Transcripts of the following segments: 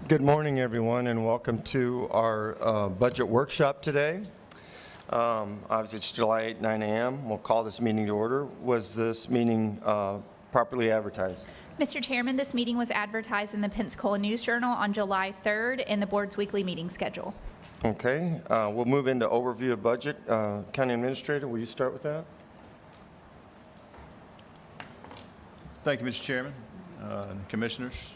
Good morning, everyone, and welcome to our budget workshop today. Obviously, it's July 8, 9 a.m. We'll call this meeting to order. Was this meeting properly advertised? Mr. Chairman, this meeting was advertised in the Pensacola News Journal on July 3rd in the board's weekly meeting schedule. Okay, we'll move into overview of budget. County Administrator, will you start with that? Thank you, Mr. Chairman and Commissioners.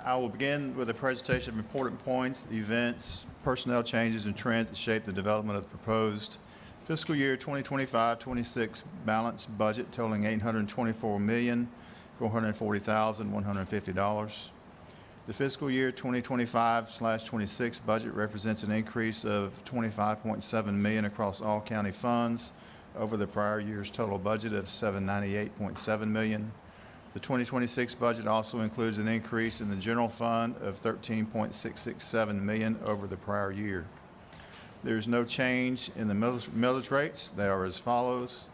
I will begin with a presentation of important points, events, personnel changes, and trends that shape the development of the proposed fiscal year 2025-26 balanced budget totaling $824,440,150. The fiscal year 2025/26 budget represents an increase of $25.7 million across all county funds over the prior year's total budget of $798.7 million. The 2026 budget also includes an increase in the general fund of $13.667 million over the prior year. There is no change in the millage rates. They are as follows.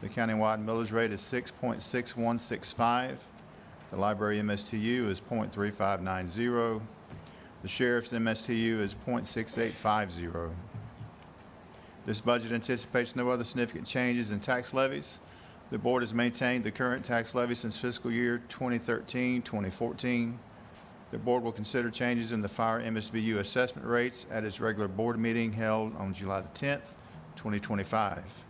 The countywide millage rate is 6.6165. The library MSTU is 0.3590. The sheriff's MSTU is 0.6850. This budget anticipates no other significant changes in tax levies. The board has maintained the current tax levy since fiscal year 2013-2014. The board will consider changes in the fire MSBU assessment rates at its regular board meeting held on July the 10th, 2025.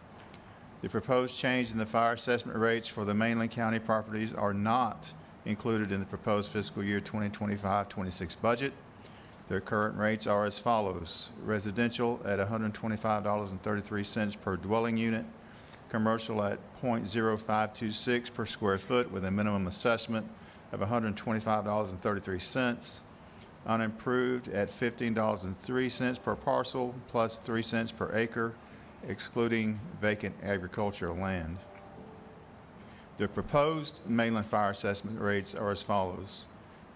The proposed change in the fire assessment rates for the mainland county properties are not included in the proposed fiscal year 2025-26 budget. Their current rates are as follows. Residential at $125.33 per dwelling unit. Commercial at 0.0526 per square foot with a minimum assessment of $125.33. Unimproved at $15.03 per parcel plus 3 cents per acre, excluding vacant agricultural land. The proposed mainland fire assessment rates are as follows.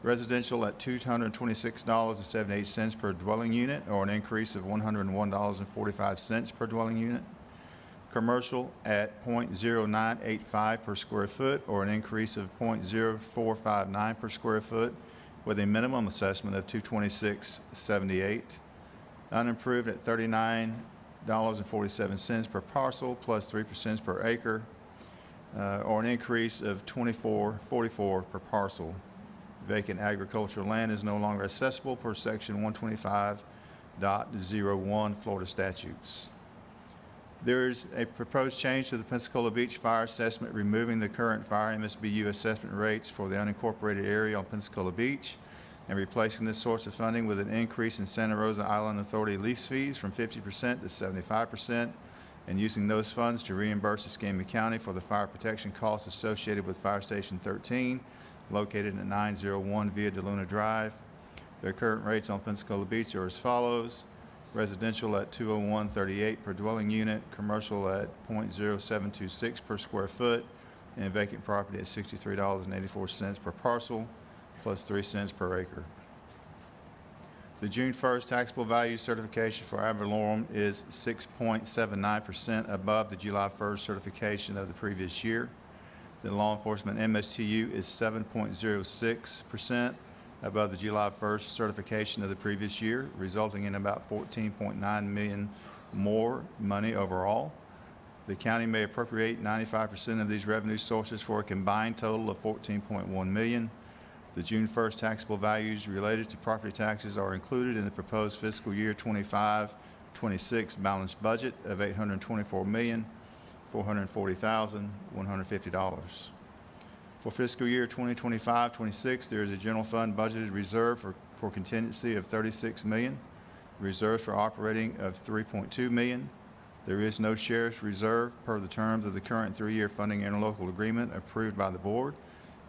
Residential at $226.78 per dwelling unit, or an increase of $101.45 per dwelling unit. Commercial at 0.0985 per square foot, or an increase of 0.0459 per square foot, with a minimum assessment of $226.78. Unimproved at $39.47 per parcel plus 3% per acre, or an increase of $24.44 per parcel. Vacant agricultural land is no longer accessible per section 125.01 Florida statutes. There is a proposed change to the Pensacola Beach fire assessment, removing the current fire MSBU assessment rates for the unincorporated area on Pensacola Beach and replacing this source of funding with an increase in Santa Rosa Island Authority lease fees from 50% to 75%, and using those funds to reimburse Escambia County for the fire protection costs associated with Fire Station 13, located at 901 Via de Luna Drive. Their current rates on Pensacola Beach are as follows. Residential at $201.38 per dwelling unit, commercial at 0.0726 per square foot, and vacant property at $63.84 per parcel, plus 3 cents per acre. The June 1st taxable value certification for ad valorem is 6.79% above the July 1st certification of the previous year. The law enforcement MSTU is 7.06% above the July 1st certification of the previous year, resulting in about $14.9 million more money overall. The county may appropriate 95% of these revenue sources for a combined total of $14.1 million. The June 1st taxable values related to property taxes are included in the proposed fiscal year 25-26 balanced budget of $824,440,150. For fiscal year 2025-26, there is a general fund budgeted reserve for contingency of $36 million, reserves for operating of $3.2 million. There is no sheriff's reserve per the terms of the current 3-year funding interlocal agreement approved by the board,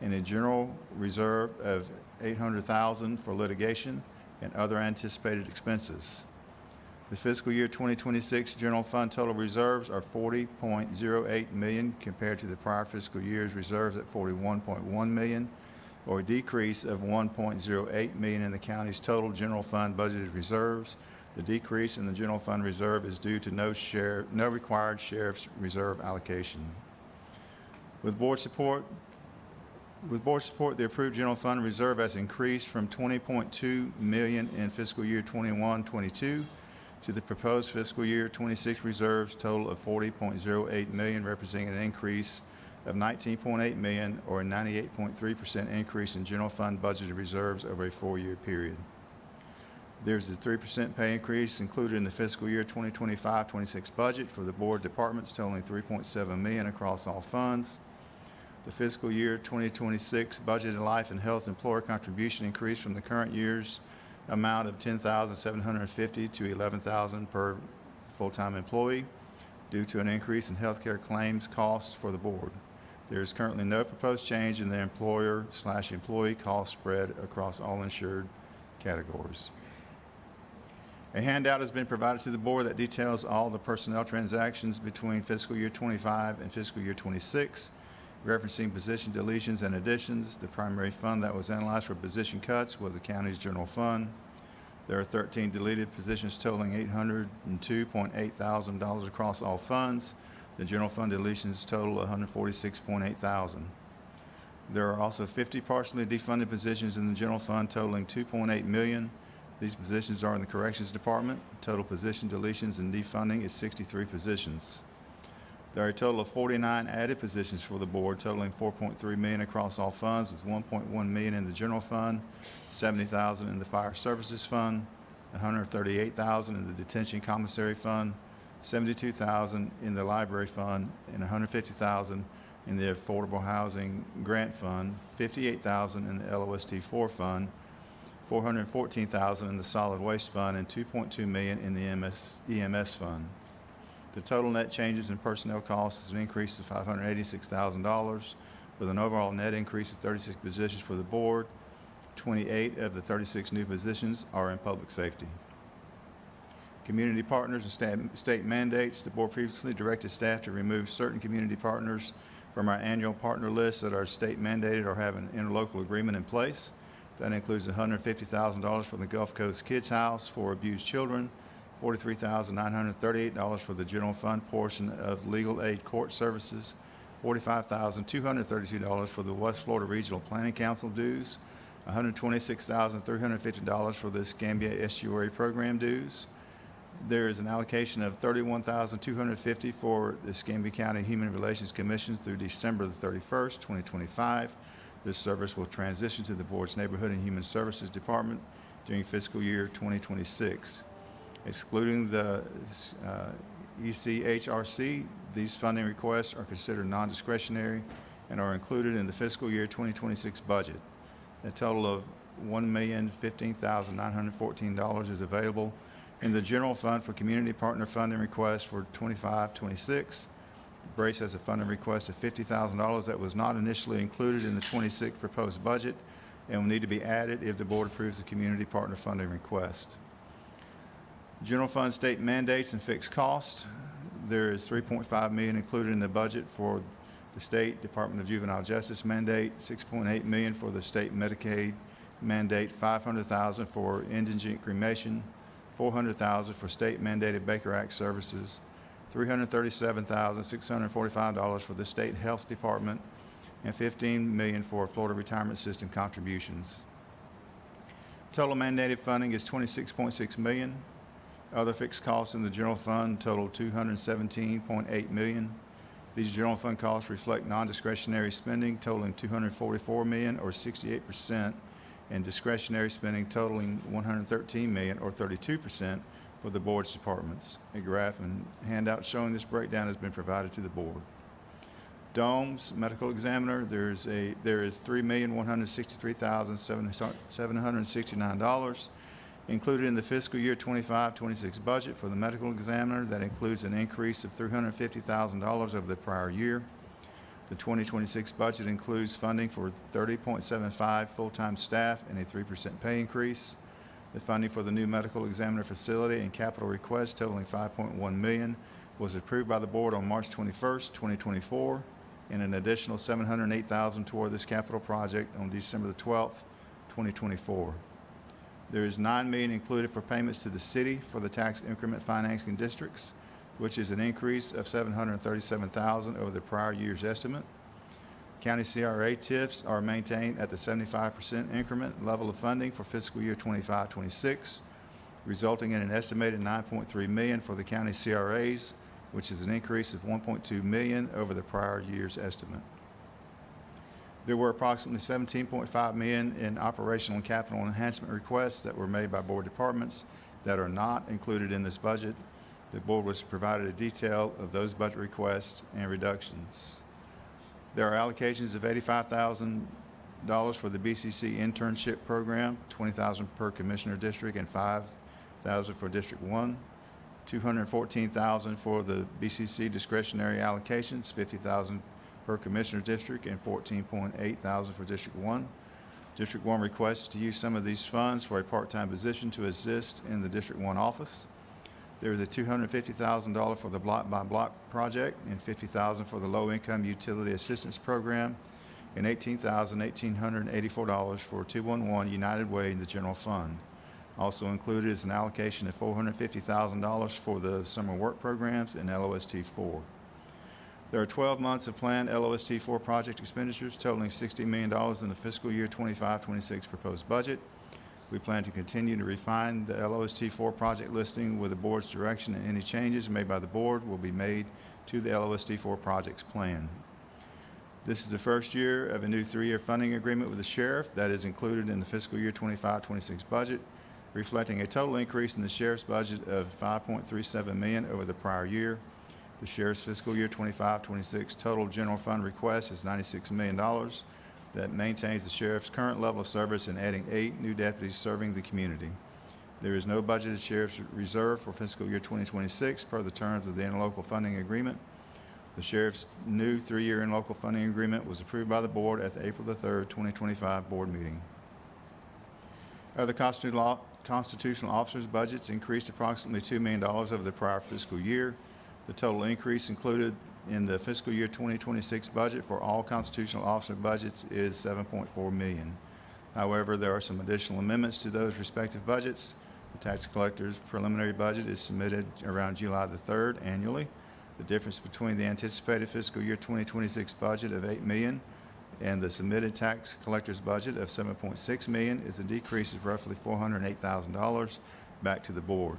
and a general reserve of $800,000 for litigation and other anticipated expenses. The fiscal year 2026 general fund total reserves are $40.08 million compared to the prior fiscal year's reserves at $41.1 million, or a decrease of $1.08 million in the county's total general fund budgeted reserves. The decrease in the general fund reserve is due to no required sheriff's reserve allocation. With board support, With board support, the approved general fund reserve has increased from $20.2 million in fiscal year 21-22 to the proposed fiscal year 26 reserves total of $40.08 million, representing an increase of $19.8 million or a 98.3% increase in general fund budgeted reserves over a 4-year period. There's a 3% pay increase included in the fiscal year 2025-26 budget for the board departments totaling $3.7 million across all funds. The fiscal year 2026 budgeted life and health employer contribution increased from the current year's amount of $10,750 to $11,000 per full-time employee due to an increase in healthcare claims costs for the board. There is currently no proposed change in the employer/employee cost spread across all insured categories. A handout has been provided to the board that details all the personnel transactions between fiscal year 25 and fiscal year 26, referencing position deletions and additions. The primary fund that was analyzed for position cuts was the county's general fund. There are 13 deleted positions totaling $802.8 thousand across all funds. The general fund deletions total $146.8 thousand. There are also 50 partially defunded positions in the general fund totaling $2.8 million. These positions are in the corrections department. Total position deletions and defunding is 63 positions. There are a total of 49 added positions for the board totaling $4.3 million across all funds, with $1.1 million in the general fund, $70,000 in the fire services fund, $138,000 in the detention commissary fund, $72,000 in the library fund, and $150,000 in the affordable housing grant fund, $58,000 in the LOST 4 fund, $414,000 in the solid waste fund, and $2.2 million in the EMS fund. The total net changes in personnel costs is an increase of $586,000, with an overall net increase of 36 positions for the board. 28 of the 36 new positions are in public safety. Community partners and state mandates. The board previously directed staff to remove certain community partners from our annual partner list that are state mandated or have an interlocal agreement in place. That includes $150,000 from the Gulf Coast Kids House for abused children, $43,938 for the general fund portion of legal aid court services, $45,232 for the West Florida Regional Planning Council dues, $126,350 for the Escambia Estuary Program dues. There is an allocation of $31,250 for the Escambia County Human Relations Commission through December the 31st, 2025. This service will transition to the board's Neighborhood and Human Services Department during fiscal year 2026. Excluding the ECHRC, these funding requests are considered non-discretionary and are included in the fiscal year 2026 budget. A total of $1,015,914 is available in the general fund for community partner funding requests for 25-26. Brace has a funding request of $50,000 that was not initially included in the 26 proposed budget and will need to be added if the board approves the community partner funding request. General fund state mandates and fixed costs. There is $3.5 million included in the budget for the State Department of Juvenile Justice mandate, $6.8 million for the state Medicaid mandate, $500,000 for indigent cremation, $400,000 for state mandated Baker Act services, $337,645 for the State Health Department, and $15 million for Florida Retirement System contributions. Total mandated funding is $26.6 million. Other fixed costs in the general fund total $217.8 million. These general fund costs reflect non-discretionary spending totaling $244 million or 68%, and discretionary spending totaling $113 million or 32% for the board's departments. A graph and handout showing this breakdown has been provided to the board. DOMES medical examiner, there is $3,163,769 included in the fiscal year 25-26 budget for the medical examiner. That includes an increase of $350,000 over the prior year. The 2026 budget includes funding for 30.75 full-time staff and a 3% pay increase. The funding for the new medical examiner facility and capital request totaling $5.1 million was approved by the board on March 21st, 2024, and an additional $708,000 toward this capital project on December the 12th, 2024. There is $9 million included for payments to the city for the tax increment financing districts, which is an increase of $737,000 over the prior year's estimate. County CRA TIFs are maintained at the 75% increment level of funding for fiscal year 25-26, resulting in an estimated $9.3 million for the county CRAs, which is an increase of $1.2 million over the prior year's estimate. There were approximately $17.5 million in operational and capital enhancement requests that were made by board departments that are not included in this budget. The board was provided a detail of those budget requests and reductions. There are allocations of $85,000 for the BCC internship program, $20,000 per commissioner district and $5,000 for District 1, $214,000 for the BCC discretionary allocations, $50,000 per commissioner district and $14.8 thousand for District 1. District 1 requests to use some of these funds for a part-time position to assist in the District 1 office. There is a $250,000 for the block-by-block project and $50,000 for the low-income utility assistance program and $18,884 for 211 United Way in the general fund. Also included is an allocation of $450,000 for the summer work programs and LOST 4. There are 12 months of planned LOST 4 project expenditures totaling $60 million in the fiscal year 25-26 proposed budget. We plan to continue to refine the LOST 4 project listing with the board's direction, and any changes made by the board will be made to the LOST 4 projects plan. This is the first year of a new 3-year funding agreement with the sheriff that is included in the fiscal year 25-26 budget, reflecting a total increase in the sheriff's budget of $5.37 million over the prior year. The sheriff's fiscal year 25-26 total general fund request is $96 million. That maintains the sheriff's current level of service and adding 8 new deputies serving the community. There is no budgeted sheriff's reserve for fiscal year 2026 per the terms of the interlocal funding agreement. The sheriff's new 3-year interlocal funding agreement was approved by the board at the April 3rd, 2025 board meeting. Other constitutional officers' budgets increased approximately $2 million over the prior fiscal year. The total increase included in the fiscal year 2026 budget for all constitutional officer budgets is $7.4 million. However, there are some additional amendments to those respective budgets. The tax collector's preliminary budget is submitted around July the 3rd annually. The difference between the anticipated fiscal year 2026 budget of $8 million and the submitted tax collector's budget of $7.6 million is a decrease of roughly $408,000 back to the board.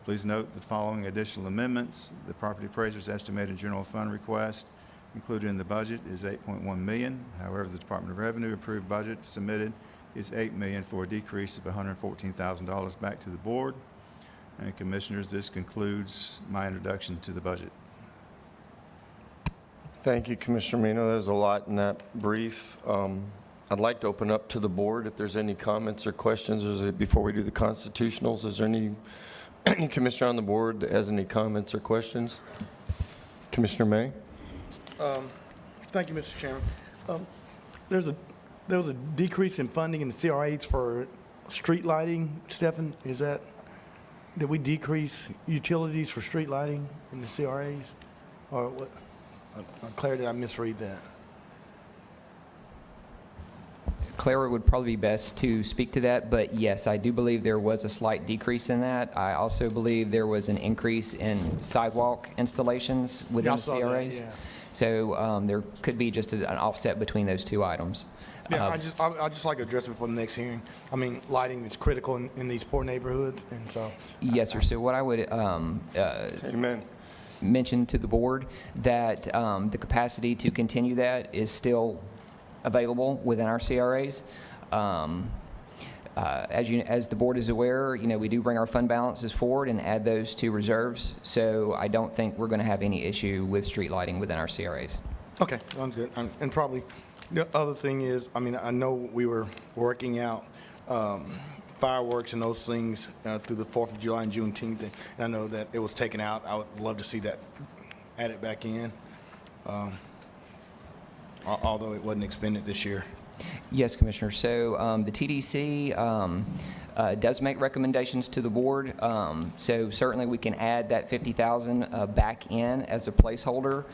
Please note the following additional amendments. The property appraiser's estimated general fund request included in the budget is $8.1 million. However, the Department of Revenue approved budget submitted is $8 million for a decrease of $114,000 back to the board. And Commissioners, this concludes my introduction to the budget. Thank you, Commissioner Mino. There's a lot in that brief. I'd like to open up to the board if there's any comments or questions. Before we do the constitutionals, is there any commissioner on the board that has any comments or questions? Commissioner May? Thank you, Mr. Chairman. There was a decrease in funding in the CRAs for street lighting. Stephen, did we decrease utilities for street lighting in the CRAs? Or what? Claire, did I misread that? Clara would probably be best to speak to that, but yes, I do believe there was a slight decrease in that. I also believe there was an increase in sidewalk installations within Yeah, I the saw that, CRAs. yeah. So there could be just an offset between those two items. Yeah, I'd just like to address it before the next hearing. I mean, lighting is critical in these poor neighborhoods, and so. Yes, sir. So what I would Amen. mention to the board that the capacity to continue that is still available within our CRAs. As the board is aware, we do bring our fund balances forward and add those to reserves. So I don't think we're going to have any issue with street lighting within our CRAs. Okay, sounds good. And probably the other thing is, I mean, I know we were working out fireworks and those things through the 4th of July and Juneteenth, and I know that it was taken out. I would love to see that added back in, although it wasn't expended this year. Yes, Commissioner. So the TDC does make recommendations to the board. So certainly we can add that $50,000 back in as a placeholder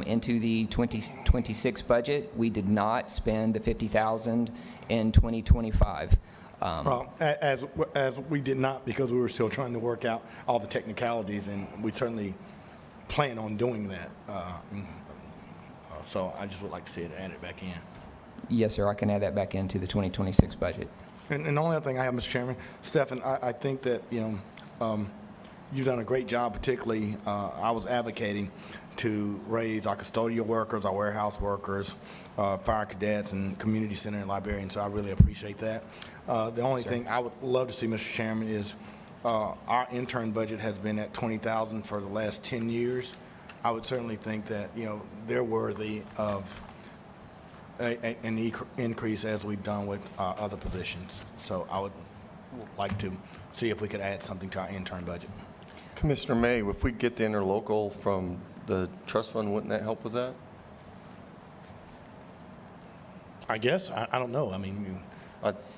into the 2026 budget. We did not spend the $50,000 in 2025. Well, as we did not, because we were still trying to work out all the technicalities, and we certainly plan on doing that So I just would like to see it added back in. Yes, sir, I can add that back into the 2026 budget. And the only other thing I have, Mr. Chairman, Stephen, I think that, you've done a great job, particularly, I was advocating to raise our custodial workers, our warehouse workers, fire cadets, and community center and librarians, so I really appreciate that. The only thing I would love to see, Mr. Chairman, is our intern budget has been at $20,000 for the last 10 years. I would certainly think that, they're worthy of an increase as we've done with other positions. So I would like to see if we could add something to our intern budget. Commissioner May, if we get the interlocal from the trust fund, wouldn't that help with that? I guess, I don't know,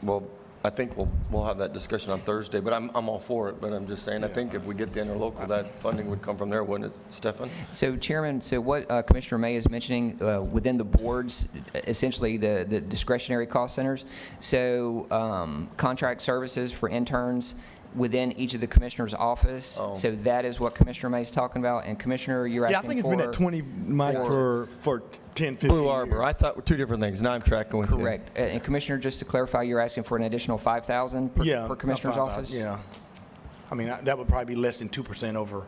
Well, I think we'll have that discussion on Thursday, but I'm all for it, but I'm just saying, I think if we get the interlocal, that funding would come from there, wouldn't it, Stefan? So Chairman, so what Commissioner May is mentioning within the boards, essentially the discretionary cost centers, so contract services for interns within each of the commissioner's office. Oh. So that is what Commissioner May is talking about. And Commissioner, you're Yeah, I asking think it's been at 20, Mike, for 10, 15 Blue years. Arbor, I thought were two different things, now I'm tracking with you. Correct. And Commissioner, just to clarify, you're asking for an additional 5,000 Yeah, per Commissioner's about office? 5,000, yeah. That would probably be less than 2% over,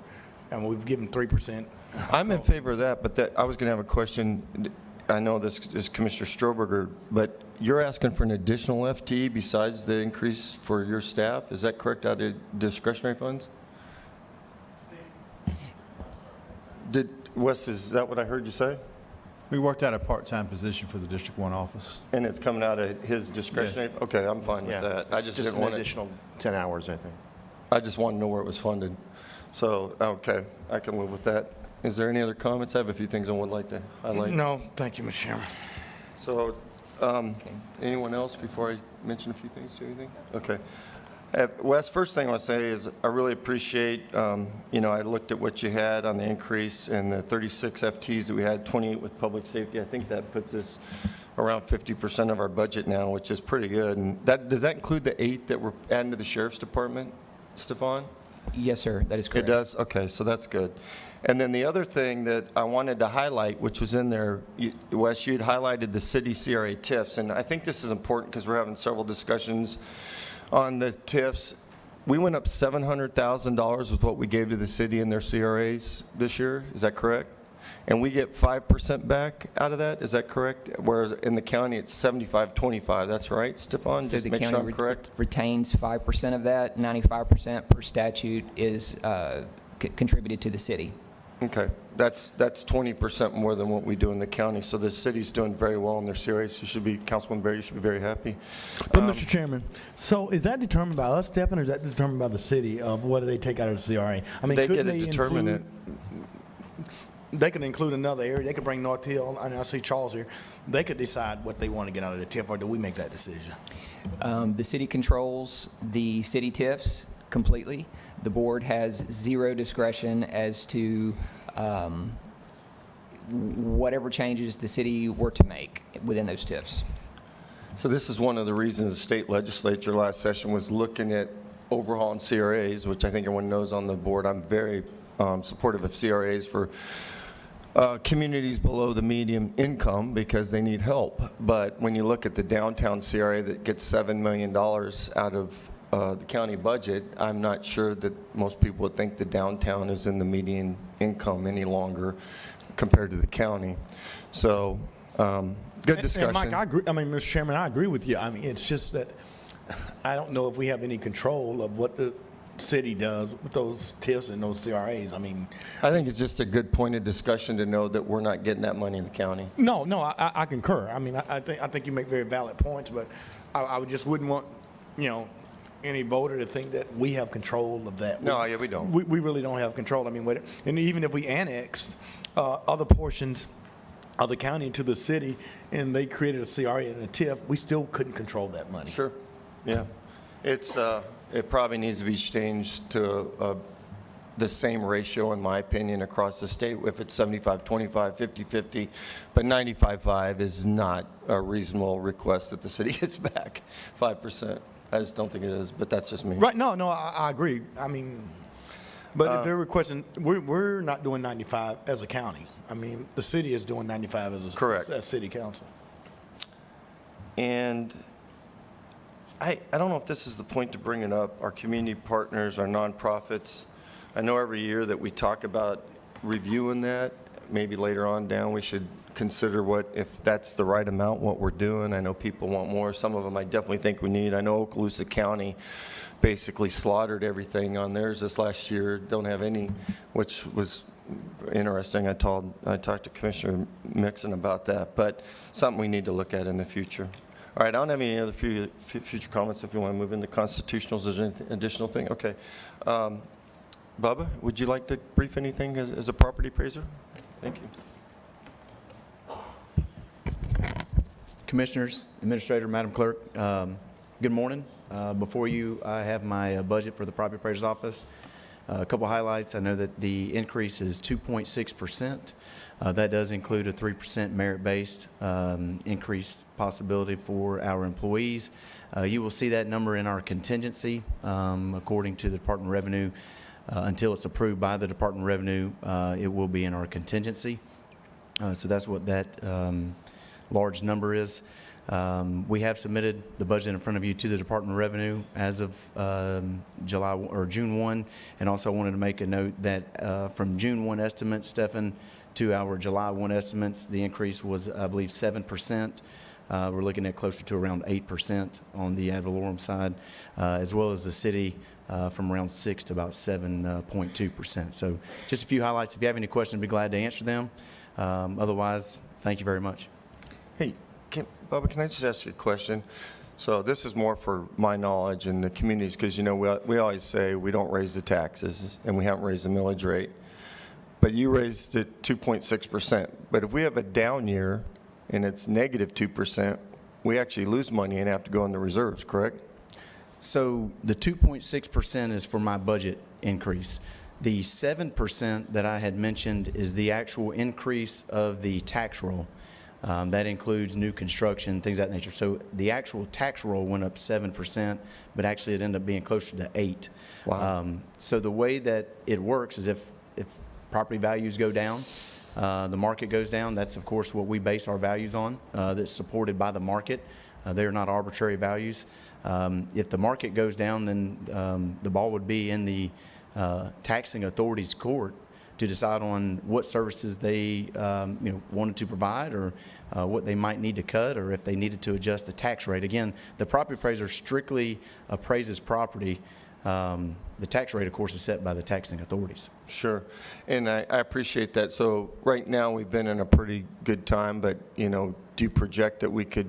and we've given 3%. I'm in favor of that, but I was going to have a question. I know this is Commissioner Stroberger, but you're asking for an additional FTE besides the increase for your staff? Is that correct, out of discretionary funds? Wes, is that what I heard you say? We worked out a part-time position for the District 1 office. And it's coming out of his discretionary? Okay, I'm fine with Yeah, that. I it's just just didn't an want it. additional 10 hours, I think. I just want to know where it was funded. So, okay, I can live with that. Is there any other comments? I have a few things I would like to highlight. No, thank you, Mr. Chairman. So, anyone else before I mention a few things? Do anything? Okay. Wes, first thing I want to say is I really appreciate, I looked at what you had on the increase and the 36 FTs that we had, 28 with public safety. I think that puts us around 50% of our budget now, which is pretty good. And does that include the 8 that we're adding to the sheriff's department, Stefan? Yes, sir, that is correct. It does? Okay, so that's good. And then the other thing that I wanted to highlight, which was in there, Wes, you'd highlighted the city CRA TIFs, and I think this is important because we're having several discussions on the TIFs. We went up $700,000 with what we gave to the city in their CRAs this year, is that correct? And we get 5% back out of that, is that correct? Whereas in the county, it's 75-25, that's right, Stefan? So Just the make sure county I'm correct. retains 5% of that, 95% per statute is contributed to the city. Okay, that's 20% more than what we do in the county, so the city's doing very well in their CRAs. You should be, Councilman Berry, you should be very happy. But, Mr. Chairman, so is that determined by us, Stephen, or is that determined by the city of what do they take out of the CRA? I mean, They couldn't get to determine it. They could include another area. They could bring North Hill, and I see Charles here. They could decide what they want to get out of the TIF, or do we make that decision? The city controls the city TIFs completely. The board has zero discretion as to whatever changes the city were to make within those TIFs. So this is one of the reasons the state legislature last session was looking at overhauling CRAs, which I think everyone knows on the board. I'm very supportive of CRAs for communities below the median income because they need help. But when you look at the downtown CRA that gets $7 million out of the county budget, I'm not sure that most people would think the downtown is in the median income any longer compared to the county. So, good discussion. And Mike, I agree. I mean, Mr. Chairman, I agree with you. I mean, it's just that I don't know if we have any control of what the city does with those TIFs and those CRAs. I mean, I think it's just a good point of discussion to know that we're not getting that money in the county. no, I concur. I mean, I think you make very valid points, but I would just wouldn't want, any voter to think that we have control of that. No, yeah, we don't. We really don't have control. I mean, and even if we annexed other portions of the county into the city and they created a CRA and a TIF, we still couldn't control that money. Sure, yeah. It probably needs to be changed to the same ratio, in my opinion, across the state. If it's 75-25, 50-50, but 95-5 is not a reasonable request that the city gets back 5%. I just don't think it is, but that's just me. Right, no, I agree. I mean, But if they're requesting, we're not doing 95 as a county. I mean, the city is doing 95 as a. Correct. As city council. And I don't know if this is the point to bring it up, our community partners, our nonprofits. I know every year that we talk about reviewing that, maybe later on down, we should consider what, if that's the right amount, what we're doing. I know people want more. Some of them I definitely think we need. I know Okaloosa County basically slaughtered everything on theirs this last year, don't have any, which was interesting. I talked to Commissioner Mixon about that, but something we need to look at in the future. All right, I don't have any other future comments. If you want to move into constitutionals, is there anything additional thing? Okay. Bubba, would you like to brief anything as a property appraiser? Thank you. Commissioners, Administrator, Madam Clerk, good morning. Before you, I have my budget for the Property Appraiser's Office. A couple highlights. I know that the increase is 2.6%. That does include a 3% merit-based increase possibility for our employees. You will see that number in our contingency, according to the Department of Revenue. Until it's approved by the Department of Revenue, it will be in our contingency. So that's what that large number is. We have submitted the budget in front of you to the Department of Revenue as of June 1, and also wanted to make a note that from June 1 estimates, Stephan, to our July 1 estimates, the increase was, I believe, 7%. We're looking at closer to around 8% on the ad valorem side, as well as the city from around 6 to about 7.2%. So just a few highlights. If you have any questions, I'd be glad to answer them. Otherwise, thank you very much. Hey, Bubba, can I just ask you a question? So this is more for my knowledge and the communities, because, you know, we always say we don't raise the taxes, and we haven't raised the millage rate. But you raised it 2.6%. But if we have a down year and it's negative 2%, we actually lose money and have to go in the reserves, correct? So the 2.6% is for my budget increase. The 7% that I had mentioned is the actual increase of the tax roll. That includes new construction, things of that nature. So the actual tax roll went up 7%, but actually it ended up being closer to 8%. Wow. So the way that it works is if property values go down, the market goes down. That's, of course, what we base our values on, that's supported by the market. They're not arbitrary values. If the market goes down, then the ball would be in the taxing authority's court to decide on what services they wanted to provide, or what they might need to cut, or if they needed to adjust the tax rate. Again, the property appraiser strictly appraises property. The tax rate, of course, is set by the taxing authorities. Sure. And I appreciate that. So right now, we've been in a pretty good time, but, you know, do you project that we could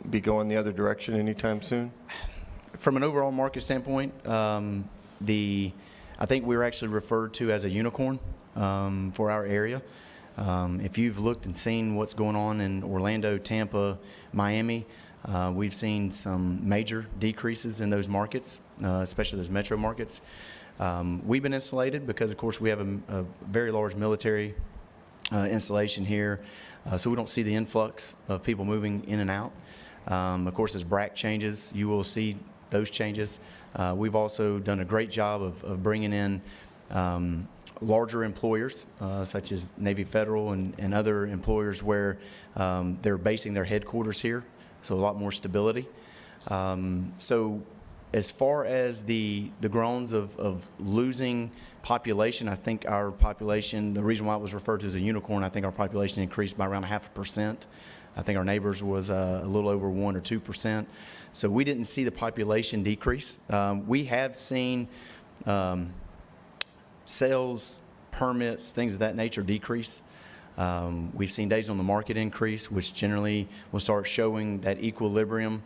be going the other direction anytime soon? From an overall market standpoint, I think we were actually referred to as a unicorn for our area. If you've looked and seen what's going on in Orlando, Tampa, Miami, we've seen some major decreases in those markets, especially those metro markets. We've been insulated because, of course, we have a very large military installation here, so we don't see the influx of people moving in and out. Of course, as BRAC changes, you will see those changes. We've also done a great job of bringing in larger employers, such as Navy Federal and other employers where they're basing their headquarters here, so a lot more stability. So as far as the groans of losing population, I think our population, the reason why it was referred to as a unicorn, I think our population increased by around 0.5%. I think our neighbors was a little over 1 or 2%. So we didn't see the population decrease. We have seen sales, permits, things of that nature decrease. We've seen days on the market increase, which generally will start showing that equilibrium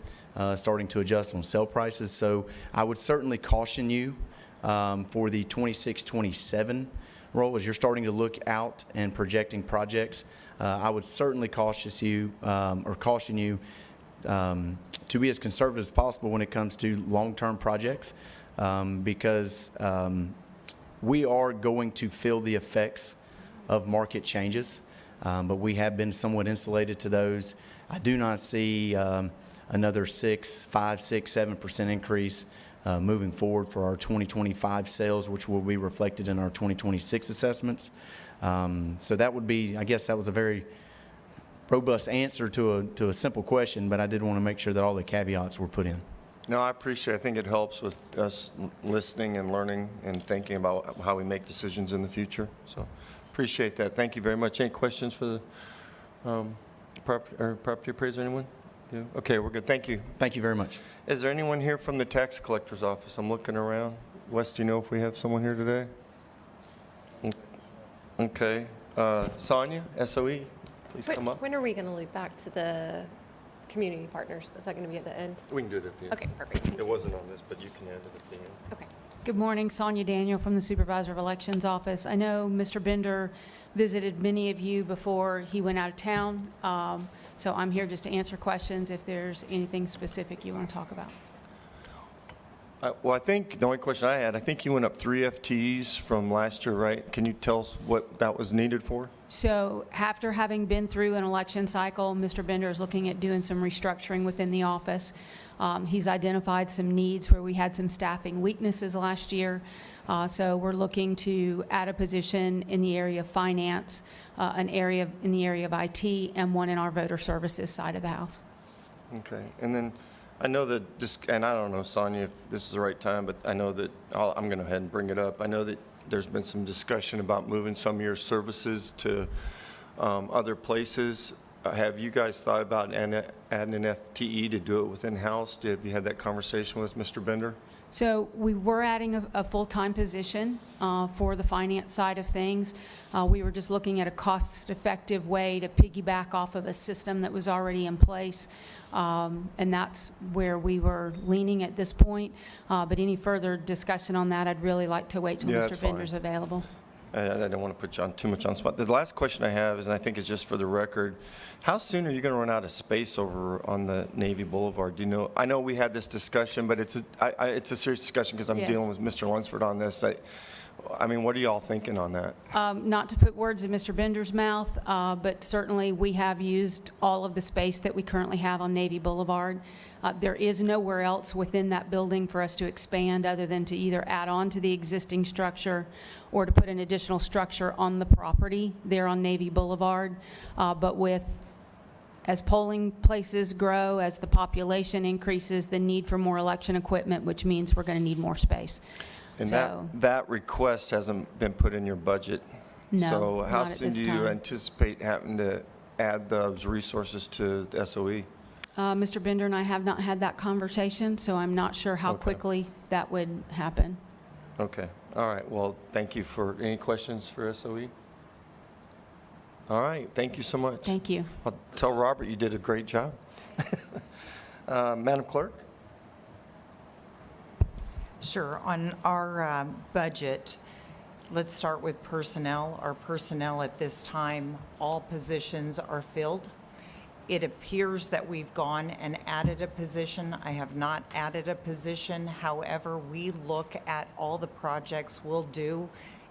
starting to adjust on sale prices. So I would certainly caution you for the 26-27 roll as you're starting to look out and projecting projects. I would certainly caution you to be as conservative as possible when it comes to long-term projects, because we are going to feel the effects of market changes, but we have been somewhat insulated to those. I do not see another 5, 6, 7% increase moving forward for our 2025 sales, which will be reflected in our 2026 assessments. So that would be, I guess that was a very robust answer to a simple question, but I did want to make sure that all the caveats were put in. No, I appreciate it. I think it helps with us listening and learning and thinking about how we make decisions in the future. So appreciate that. Thank you very much. Any questions for the property appraiser, anyone? Yeah. Okay, we're good. Thank you. Thank you very much. Is there anyone here from the tax collector's office? I'm looking around. Wes, do you know if we have someone here today? Okay. Sonia, SOE, please come up. When are we going to leave back to the community partners? Is that going to be at the end? We can do it at the end. Okay, perfect. It wasn't on this, but you can add it at the end. Okay. Good morning, Sonia Daniel from the Supervisor of Elections Office. I know Mr. Bender visited many of you before he went out of town, so I'm here just to answer questions if there's anything specific you want to talk about. Well, I think the only question I had, I think you went up 3 FTEs from last year, right? Can you tell us what that was needed for? So after having been through an election cycle, Mr. Bender is looking at doing some restructuring within the office. He's identified some needs where we had some staffing weaknesses last year. So we're looking to add a position in the area of finance, an area in the area of IT, and one in our voter services side of the house. Okay, and then I know that and I don't know, Sonia, if this is the right time, but I know that, I'm going to go ahead and bring it up. I know that there's been some discussion about moving some of your services to other places. Have you guys thought about adding an FTE to do it within house? Have you had that conversation with Mr. Bender? So we were adding a full-time position for the finance side of things. We were just looking at a cost-effective way to piggyback off of a system that was already in place. And that's where we were leaning at this point. But any further discussion on that, I'd really like to wait till Yeah, Mr. that's fine. Bender's available. I don't want to put you on too much on the spot. The last question I have is, and I think it's just for the record, how soon are you going to run out of space over on the Navy Boulevard? Do you know? I know we had this discussion, but it's a serious discussion because I'm Yes. dealing with Mr. Lunsford on this. I mean, what are y'all thinking on that? Not to put words in Mr. Bender's mouth, but certainly we have used all of the space that we currently have on Navy Boulevard. There is nowhere else within that building for us to expand other than to either add on to the existing structure or to put an additional structure on the property there on Navy Boulevard. But as polling places grow, as the population increases, the need for more election equipment, which means we're going to need more space. And So- that request hasn't been put in your budget. No, So how not at soon this do you time. anticipate having to add those resources to the SOE? Mr. Bender and I have not had that conversation, so I'm not sure how Okay. quickly that would happen. Okay, all right, well, thank you for, any questions for SOE? All right, thank you so much. Thank you. I'll tell Robert you did a great job. Madam Clerk? Sure. On our budget, let's start with personnel. Our personnel at this time, all positions are filled. It appears that we've gone and added a position. I have not added a position. However, we look at all the projects we'll do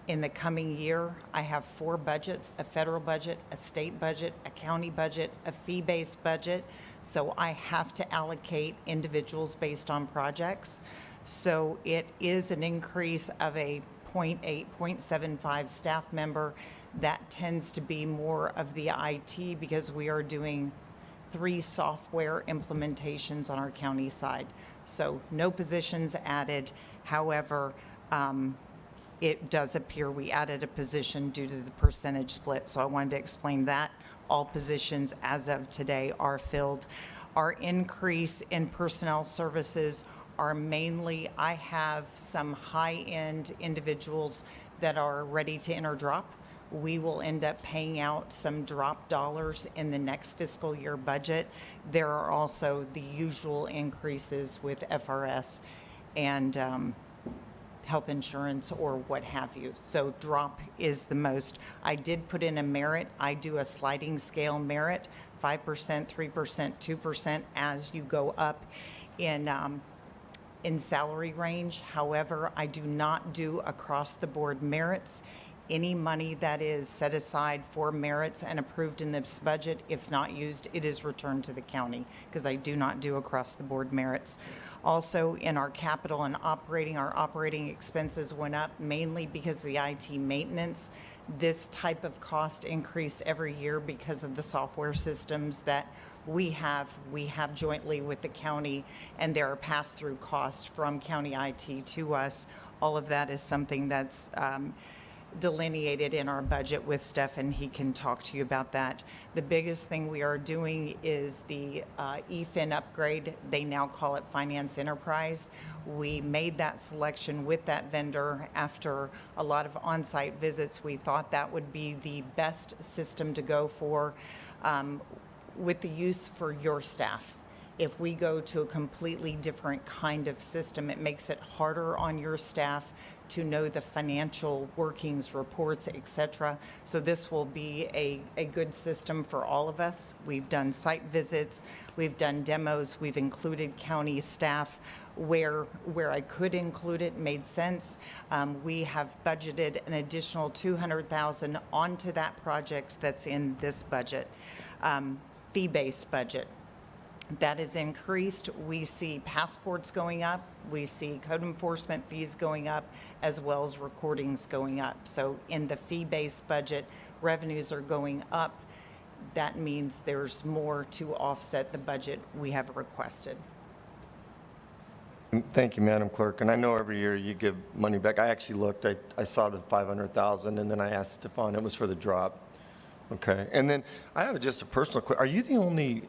in the coming year. I have 4 budgets, a federal budget, a state budget, a county budget, a fee-based budget. So I have to allocate individuals based on projects. So it is an increase of a 0.8, 0.75 staff member. That tends to be more of the IT because we are doing 3 software implementations on our county side. So no positions added. However, it does appear we added a position due to the percentage split. So I wanted to explain that. All positions as of today are filled. Our increase in personnel services are mainly, I have some high-end individuals that are ready to enter drop. We will end up paying out some drop dollars in the next fiscal year budget. There are also the usual increases with FRS and health insurance or what have you. So drop is the most. I did put in a merit. I do a sliding scale merit, 5%, 3%, 2% as you go up in salary range. However, I do not do across the board merits. Any money that is set aside for merits and approved in this budget, if not used, it is returned to the county, because I do not do across-the-board merits. Also, in our capital and our operating expenses went up mainly because of the IT maintenance. This type of cost increased every year because of the software systems that we have jointly with the county, and there are pass-through costs from county IT to us. All of that is something that's delineated in our budget with Stefan. He can talk to you about that. The biggest thing we are doing is the EFIN upgrade. They now call it Finance Enterprise. We made that selection with that vendor after a lot of on-site visits. We thought that would be the best system to go for with the use for your staff. If we go to a completely different kind of system, it makes it harder on your staff to know the financial workings, reports, et cetera. So this will be a good system for all of us. We've done site visits, we've done demos, we've included county staff where I could include it made sense. We have budgeted an additional $200,000 onto that project that's in this budget, fee-based budget. That is increased. We see passports going up. We see code enforcement fees going up, as well as recordings going up. So in the fee-based budget, revenues are going up. That means there's more to offset the budget we have requested. Thank you, Madam Clerk. And I know every year you give money back. I actually looked, I saw the 500,000, and then I asked Stefan, it was for the drop. Okay. And then I have just a personal question. Are you the only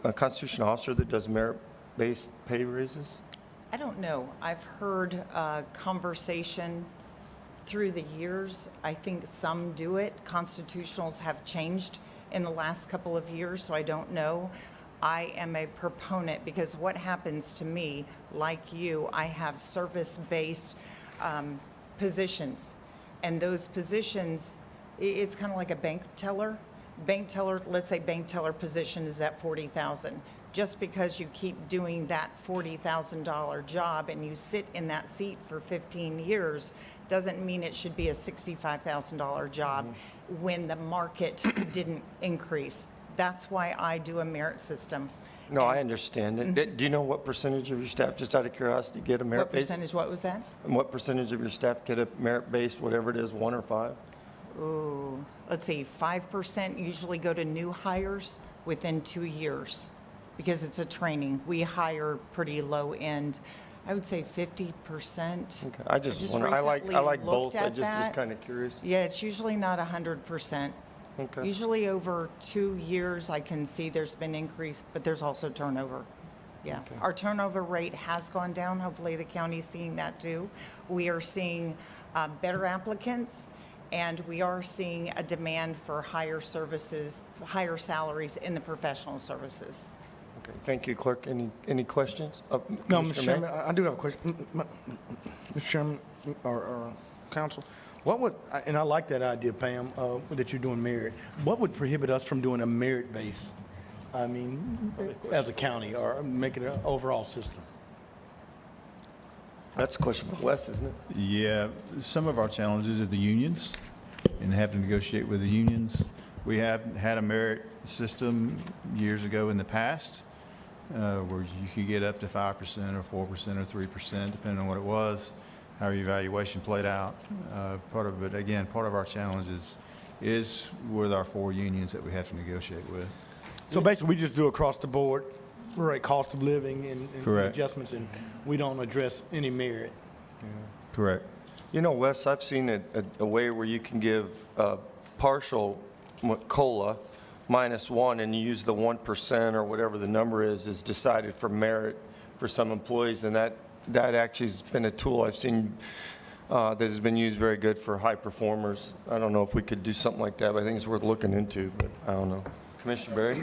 a constitutional officer that does merit-based pay raises? I don't know. I've heard conversation through the years. I think some do it. Constitutionals have changed in the last couple of years, so I don't know. I am a proponent because what happens to me, like you, I have service-based positions. And those positions, it's kind of like a bank teller. Bank teller, let's say bank teller position is at $40,000. Just because you keep doing that $40,000 job and you sit in that seat for 15 years doesn't mean it should be a $65,000 job when the market didn't increase. That's why I do a merit system. No, I understand it. Do you know what percentage of your staff, just out of curiosity, get a What merit-based? percentage, what was that? And what percentage of your staff get a merit-based, whatever it is, 1 or 5? Ooh, let's see, 5% usually go to new hires within 2 years because it's a training. We hire pretty low end. I would say 50%. Okay, I just wonder, I like recently both, looked I at just was that. kind of curious. Yeah, it's usually not 100%. Okay. Usually over 2 years, I can see there's been increase, but there's also turnover. Yeah, our turnover rate has gone down. Hopefully the county's seeing that too. We are seeing better applicants, and we are seeing a demand for higher services, higher salaries in the professional services. Okay, thank you, Clerk. Any questions? No, Commissioner Mr. May? Chairman, I do have a question. Mr. Chairman, or Council, what would, and I like that idea, Pam, that you're doing merit. What would prohibit us from doing a merit base? I mean, as a county, or make it an overall system? That's a question for Wes, isn't it? Yeah, some of our challenges is the unions and having to negotiate with the unions. We have had a merit system years ago in the past where you could get up to 5% or 4% or 3%, depending on what it was, how your evaluation played out. Part of our challenge is with our 4 unions that we have to negotiate with. So basically, we just do across the board, right, cost of living and Correct. adjustments, and we don't address any merit. Correct. You know, Wes, I've seen a way where you can give partial COLA -1, and you use the 1% or whatever the number is decided for merit for some employees, and that actually has been a tool I've seen that has been used very good for high performers. I don't know if we could do something like that, but I think it's worth looking into, but I don't know. Commissioner Berry?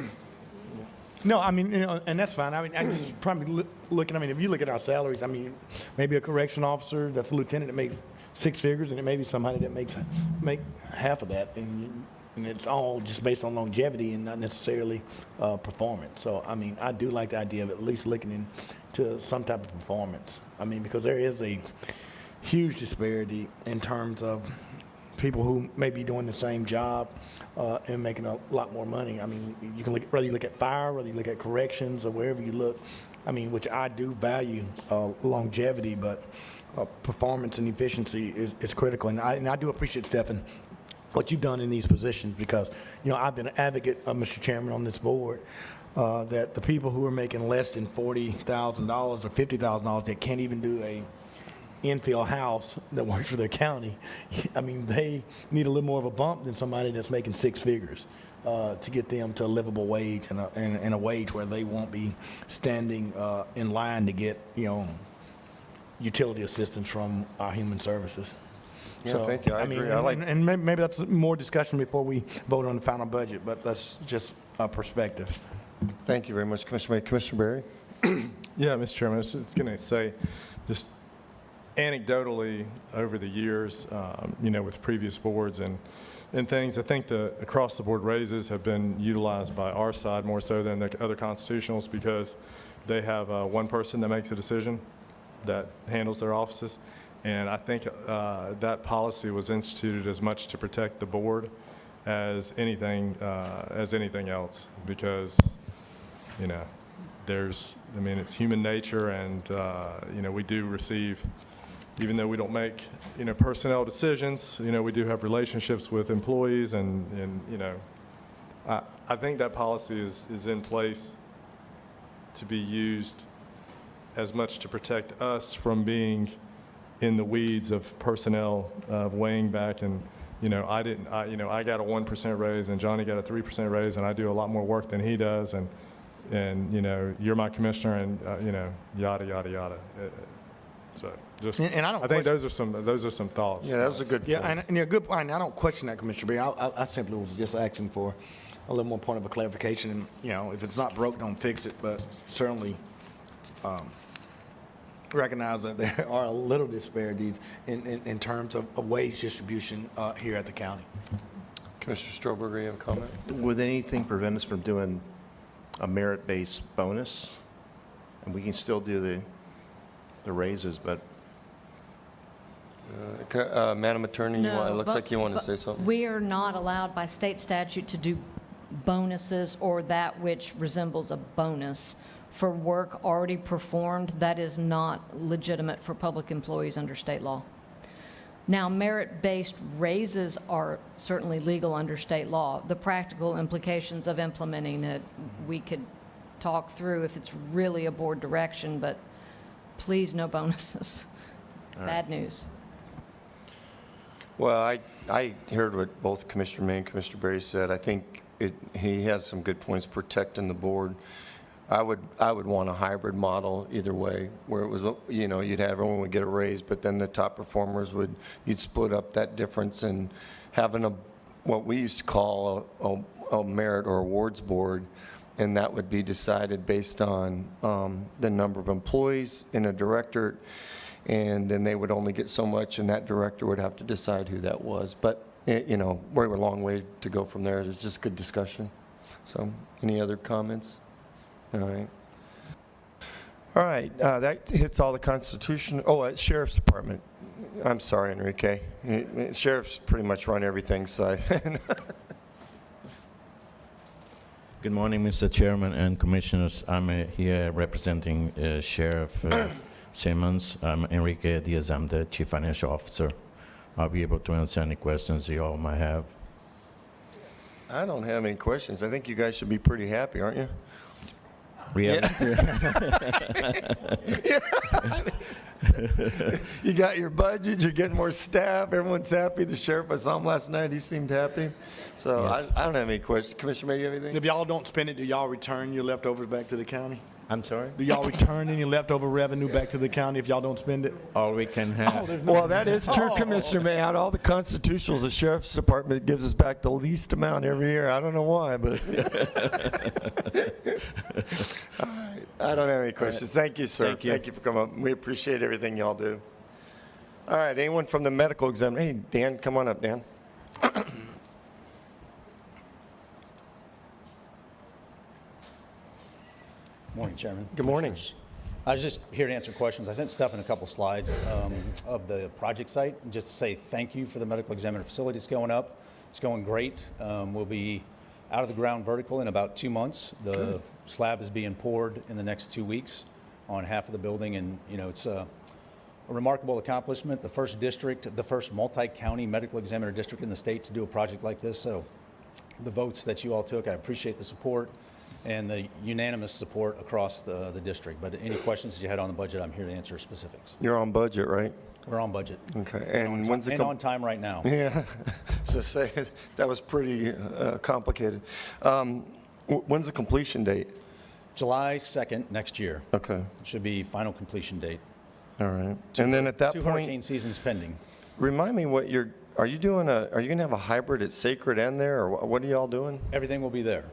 No, I mean, and that's fine. I mean, I just probably looking, I mean, if you look at our salaries, I mean, maybe a correction officer that's a lieutenant that makes 6 figures, and it may be somebody that make half of that, and it's all just based on longevity and not necessarily performance. So, I mean, I do like the idea of at least looking into some type of performance. I mean, because there is a huge disparity in terms of people who may be doing the same job and making a lot more money. I mean, you can look, whether you look at fire, whether you look at corrections, or wherever you look. I mean, which I do value longevity, but performance and efficiency is critical. And I do appreciate, Stephen, what you've done in these positions, because, you know, I've been an advocate of Mr. Chairman on this board, that the people who are making less than $40,000 or $50,000 that can't even do a infield house that works for their county, I mean, they need a little more of a bump than somebody that's making six figures to get them to a livable wage and a wage where they won't be standing in line to get, you know, utility assistance from our human services. Yeah, So, thank you. I mean, agree. I like- and maybe that's more discussion before we vote on the final budget, but that's just a perspective. Thank you very much, Commissioner May. Commissioner Berry? Yeah, Mr. Chairman, I was just going to say, just anecdotally, over the years, you know, with previous boards and things, I think the across-the-board raises have been utilized by our side more so than the other constitutionals, because they have one person that makes a decision that handles their offices. And I think that policy was instituted as much to protect the board as anything else, because, you know, I mean, it's human nature, and, you know, we do receive, even though we don't make, you know, personnel decisions, you know, we do have relationships with employees, and you know, I think that policy is in place to be used as much to protect us from being in the weeds of personnel, of weighing back, and, you know, I got a 1% raise, and Johnny got a 3% raise, and I do a lot more work than he does, and you know, you're my commissioner, and you know, yada yada yada. So just, And I don't think question- those are some thoughts. Yeah, that was a good point. Yeah, and a good point. I don't question that, Commissioner Berry. I simply was just asking for a little more point of a clarification. And, you know, if it's not broke, don't fix it. But certainly recognize that there are a little disparities in terms of wage distribution here at the county. Commissioner Stroberger, you have a comment? Would anything prevent us from doing a merit-based bonus? And we can still do the raises, but Madam Attorney, it looks like you want to say something. We are not allowed by state statute to do bonuses or that which resembles a bonus for work already performed. That is not legitimate for public employees under state law. Now, merit-based raises are certainly legal under state law. The practical implications of implementing it, we could talk through if it's really a board direction, but please, no bonuses. Bad news. Well, I heard what both Commissioner May and Commissioner Berry said. I think he has some good points protecting the board. I would want a hybrid model either way, where it was, you know, everyone would get a raise, but then the top performers you'd split up that difference, and having what we used to call a merit or awards board, and that would be decided based on the number of employees in a directorate, and then they would only get so much, and that director would have to decide who that was. But, you know, we're a long way to go from there. It's just good discussion. So, any other comments? All right. All right, that hits all the constitution. Oh, Sheriff's Department. I'm sorry, Enrique. Sheriff's pretty much run everything, so. Good morning, Mr. Chairman and Commissioners. I'm here representing Sheriff Simmons. I'm Enrique Diaz. I'm the Chief Financial Officer. I'll be able to answer any questions you all might have. I don't have any questions. I think you guys should be pretty happy, aren't you? Really? You got your budget, you're getting more staff, everyone's happy. The sheriff, I saw him last night, he seemed happy. So Yes. I don't have any questions. Commissioner May, you have anything? If y'all don't spend it, do y'all return your leftovers back to the county? I'm sorry? Do y'all return any leftover revenue back to the county if y'all don't spend it? All we can have. Well, that is true, Commissioner May. Out of all the constitutionals, the sheriff's department gives us back the least amount every year. I don't know why, but. All right. I don't have any questions. Thank you, sir. Thank you. Thank you for coming up. We appreciate everything y'all do. All right, anyone from the medical exam? Hey, Dan, come on up, Dan. Morning, Chairman. Good morning. I was just here to answer questions. I sent Stefan a couple slides of the project site, and just to say thank you for the medical examiner facilities going up. It's going great. We'll be out of the ground vertical in about 2 months. The slab is being poured in the next 2 weeks on half of the building, and it's a remarkable accomplishment. The first district, the first multi-county medical examiner district in the state to do a project like this. So the votes that you all took, I appreciate the support and the unanimous support across the district. But any questions that you had on the budget, I'm here to answer specifics. You're on budget, right? We're on budget. Okay, and when's it And on time right now. Yeah, so say, that was pretty complicated. When's the completion date? July 2nd next year. Okay, Should be final completion date. all right. And then at that Two point, hurricane seasons pending. remind me what are you gonna have a hybrid at Sacred and there, or what are y'all doing? Everything will be there.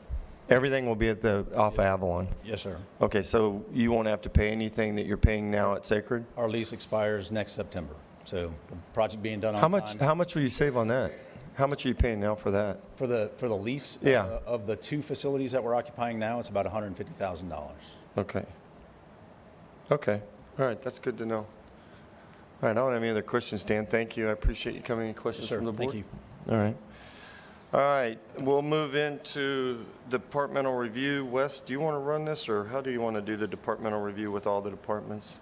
Everything will be off Avalon? Yes, sir. Okay, so you won't have to pay anything that you're paying now at Sacred? Our lease expires next September. So the project being done on How time. much will you save on that? How much are you paying now for that? For the lease Yeah. of the 2 facilities that we're occupying now, it's about $150,000. Okay. Okay, all right, that's good to know. All right, I don't have any other questions, Dan. Thank you. I appreciate you coming. Any questions Sir, from the board? thank you. All right. All right, we'll move into departmental review. Wes, do you want to run this, or how do you want to do the departmental review with all the departments?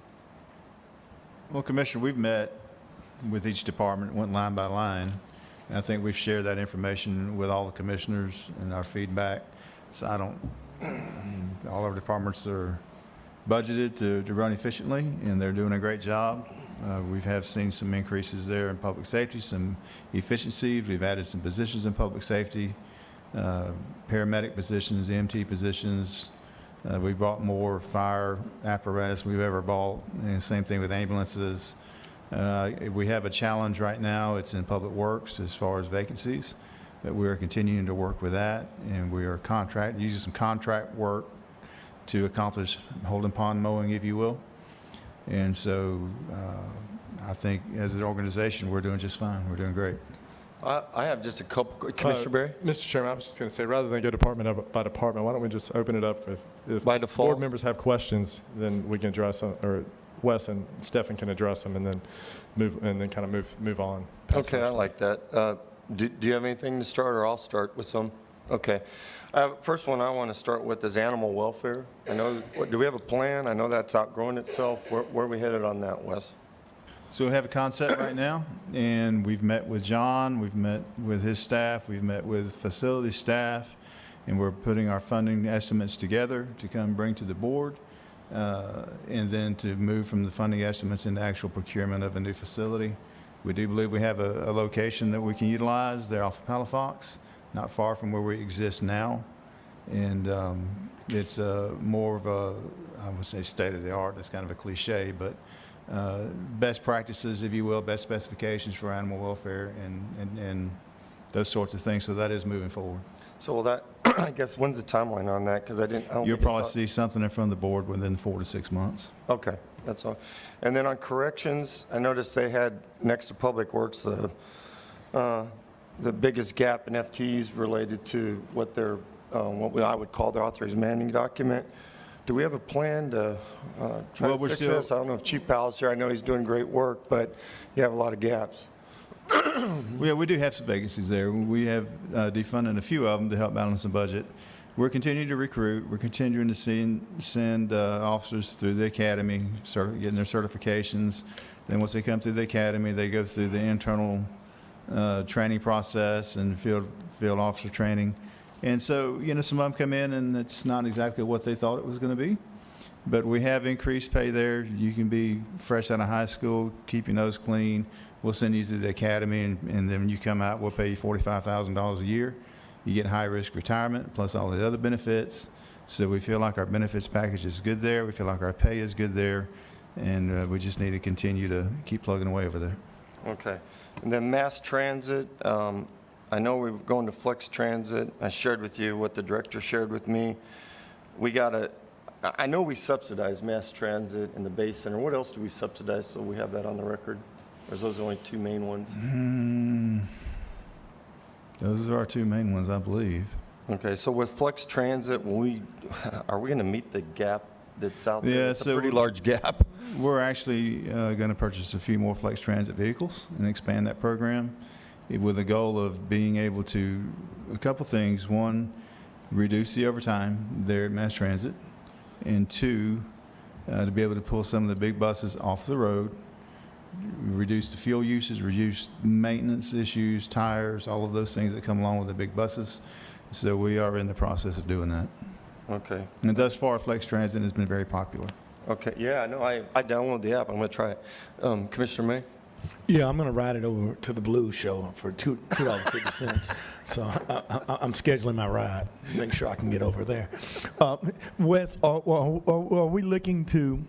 Well, Commissioner, we've met with each department, went line by line, and I think we've shared that information with all the commissioners and our feedback. So all our departments are budgeted to run efficiently, and they're doing a great job. We have seen some increases there in public safety, some efficiencies. We've added some positions in public safety, paramedic positions, EMT positions. We bought more fire apparatus we've ever bought, and same thing with ambulances. We have a challenge right now. It's in Public Works as far as vacancies, but we are continuing to work with that, and we are using some contract work to accomplish Holden Pond mowing, if you will. And so I think as an organization, we're doing just fine. We're doing great. I have just a couple, Commissioner Berry? Mr. Chairman, I was just going to say, rather than go department by department, why don't we just open it up if By default? board members have questions, then we can address them, or Wes and Stefan can address them, and then kind of move on. Okay, I like that. Do you have anything to start, or I'll start with some? Okay. First one I want to start with is animal welfare. Do we have a plan? I know that's outgrowing itself. Where are we headed on that, Wes? So we have a concept right now, and we've met with John, we've met with his staff, we've met with facility staff, and we're putting our funding estimates together to come bring to the board, and then to move from the funding estimates into actual procurement of a new facility. We do believe we have a location that we can utilize there off of Palafox, not far from where we exist now. And it's more of a, I would say, state-of-the-art. That's kind of a cliche, but best practices, if you will, best specifications for animal welfare and those sorts of things. So that is moving forward. So will that, I guess, when's the timeline on that? Because I don't You'll think I probably saw- see something in front of the board within 4 to 6 months. Okay, that's all. And then on corrections, I noticed they had, next to Public Works, the biggest gap in FTEs related to what I would call their authorized manning document. Do we have a plan to try Well, to we're fix still- this? I don't know if Chief Powell's here. I know he's doing great work, but you have a lot of gaps. We do have some vacancies there. We have defunded a few of them to help balance the budget. We're continuing to recruit. We're continuing to send officers through the academy, getting their certifications. Then once they come through the academy, they go through the internal training process and field officer training. And so, some of them come in and it's not exactly what they thought it was going to be. But we have increased pay there. You can be fresh out of high school, keep your nose clean. We'll send you to the academy, and then when you come out, we'll pay you $45,000 a year. You get high-risk retirement, plus all the other benefits. So we feel like our benefits package is good there. We feel like our pay is good there. And we just need to continue to keep plugging away over there. Okay. And then mass transit, I know we're going to Flex Transit. I shared with you what the director shared with me. I know we subsidize mass transit in the Bay Center. What else do we subsidize, so we have that on the record? Or is those the only two main ones? Those are our two main ones, I believe. Okay, so with Flex Transit, are we going to meet the gap that's out there? Yeah, It's a so pretty large gap. We're actually going to purchase a few more Flex Transit vehicles and expand that program with the goal of being able to, a couple things. One, reduce the overtime there at Mass Transit. And two, to be able to pull some of the big buses off the road, reduce the fuel usage, reduce maintenance issues, tires, all of those things that come along with the big buses. So we are in the process of doing that. Okay. And thus far, Flex Transit has been very popular. Okay, yeah, no, I downloaded the app. I'm going to try it. Commissioner May? Yeah, I'm going to ride it over to the Blues show for $2.50. So I'm scheduling my ride, make sure I can get over there. Wes, are we looking to,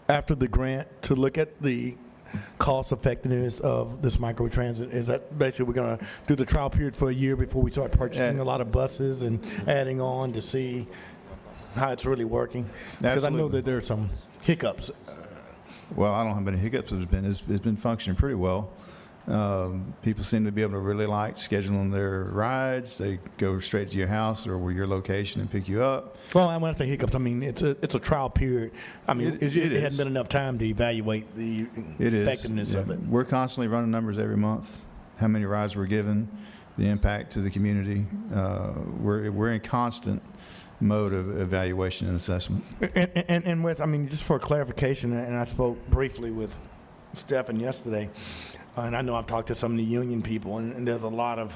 after the grant, to look at the cost effectiveness of this microtransit? Is that basically we're going to do the trial period for a year before we start purchasing a lot of buses and adding on to see how it's really working? Because I know Absolutely. that there are some hiccups. Well, I don't know how many hiccups there's been. It's been functioning pretty well. People seem to be able to really like scheduling their rides. They go straight to your house or where your location and pick you up. Well, when I say hiccups, I mean it's a trial period. I mean, it is. hadn't been enough time to evaluate the It is. effectiveness of Yeah. it. We're constantly running numbers every month, how many rides we're given, the impact to the community. We're in constant mode of evaluation and assessment. And Wes, I mean, just for clarification, and I spoke briefly with Stephen yesterday, and I know I've talked to some of the union people, and there's a lot of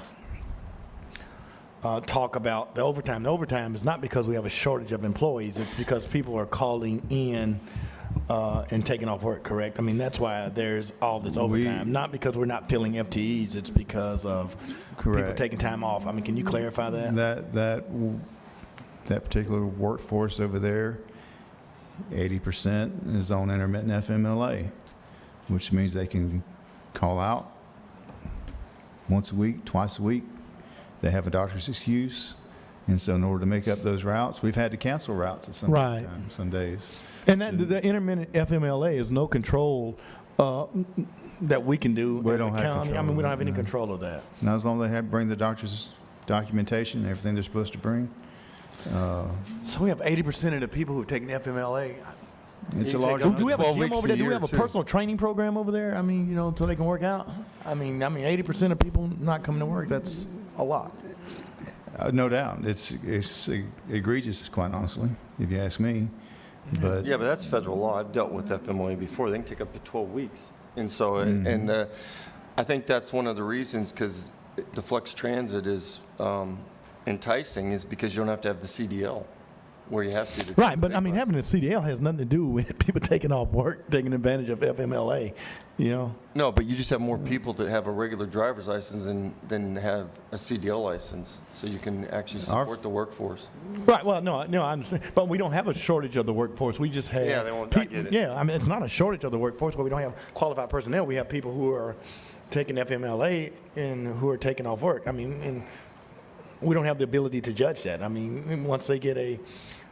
talk about the overtime. The overtime is not because we have a shortage of employees, it's because people are calling in and taking off work, correct? I mean, that's why there's all this overtime, not because we're not filling FTEs, it's because of people Correct. taking time off. I mean, can you clarify that? That particular workforce over there, 80% is on intermittent FMLA, which means they can call out once a week, twice a week. They have a doctor's excuse. And so in order to make up those routes, we've had to cancel routes at some Right. time, some days. And that, the intermittent FMLA is no control that we can do We in don't the have county. control I mean, we of don't have that, any no. control of that. Now, as long as they bring the doctor's documentation and everything they're supposed to bring, So we have 80% of the people who've taken FMLA. it's a You large take up Do number. we have a 12 gym weeks over a there? Do we year, have a too. personal training program over there? I mean, so they can work out? I mean, 80% of people not coming to work, that's a lot. No doubt. It's egregious, quite honestly, if you ask me. But Yeah, but that's federal law. I've dealt with FMLA before. They can take up to 12 weeks. And so, and I think that's one of the reasons, because the Flex Transit is enticing, is because you don't have to have the CDL, where you have to. Right, but I mean, having a CDL has nothing to do with people taking off work, taking advantage of FMLA, you know? No, but you just have more people that have a regular driver's license than have a CDL license, so you can actually support the workforce. Right, well, no, I understand. But we don't have a shortage of the workforce. We just have. Yeah, they won't- I get it. Yeah, I mean, it's not a shortage of the workforce, but we don't have qualified personnel. We have people who are taking FMLA and who are taking off work. I mean, and we don't have the ability to judge that. I mean, once they get a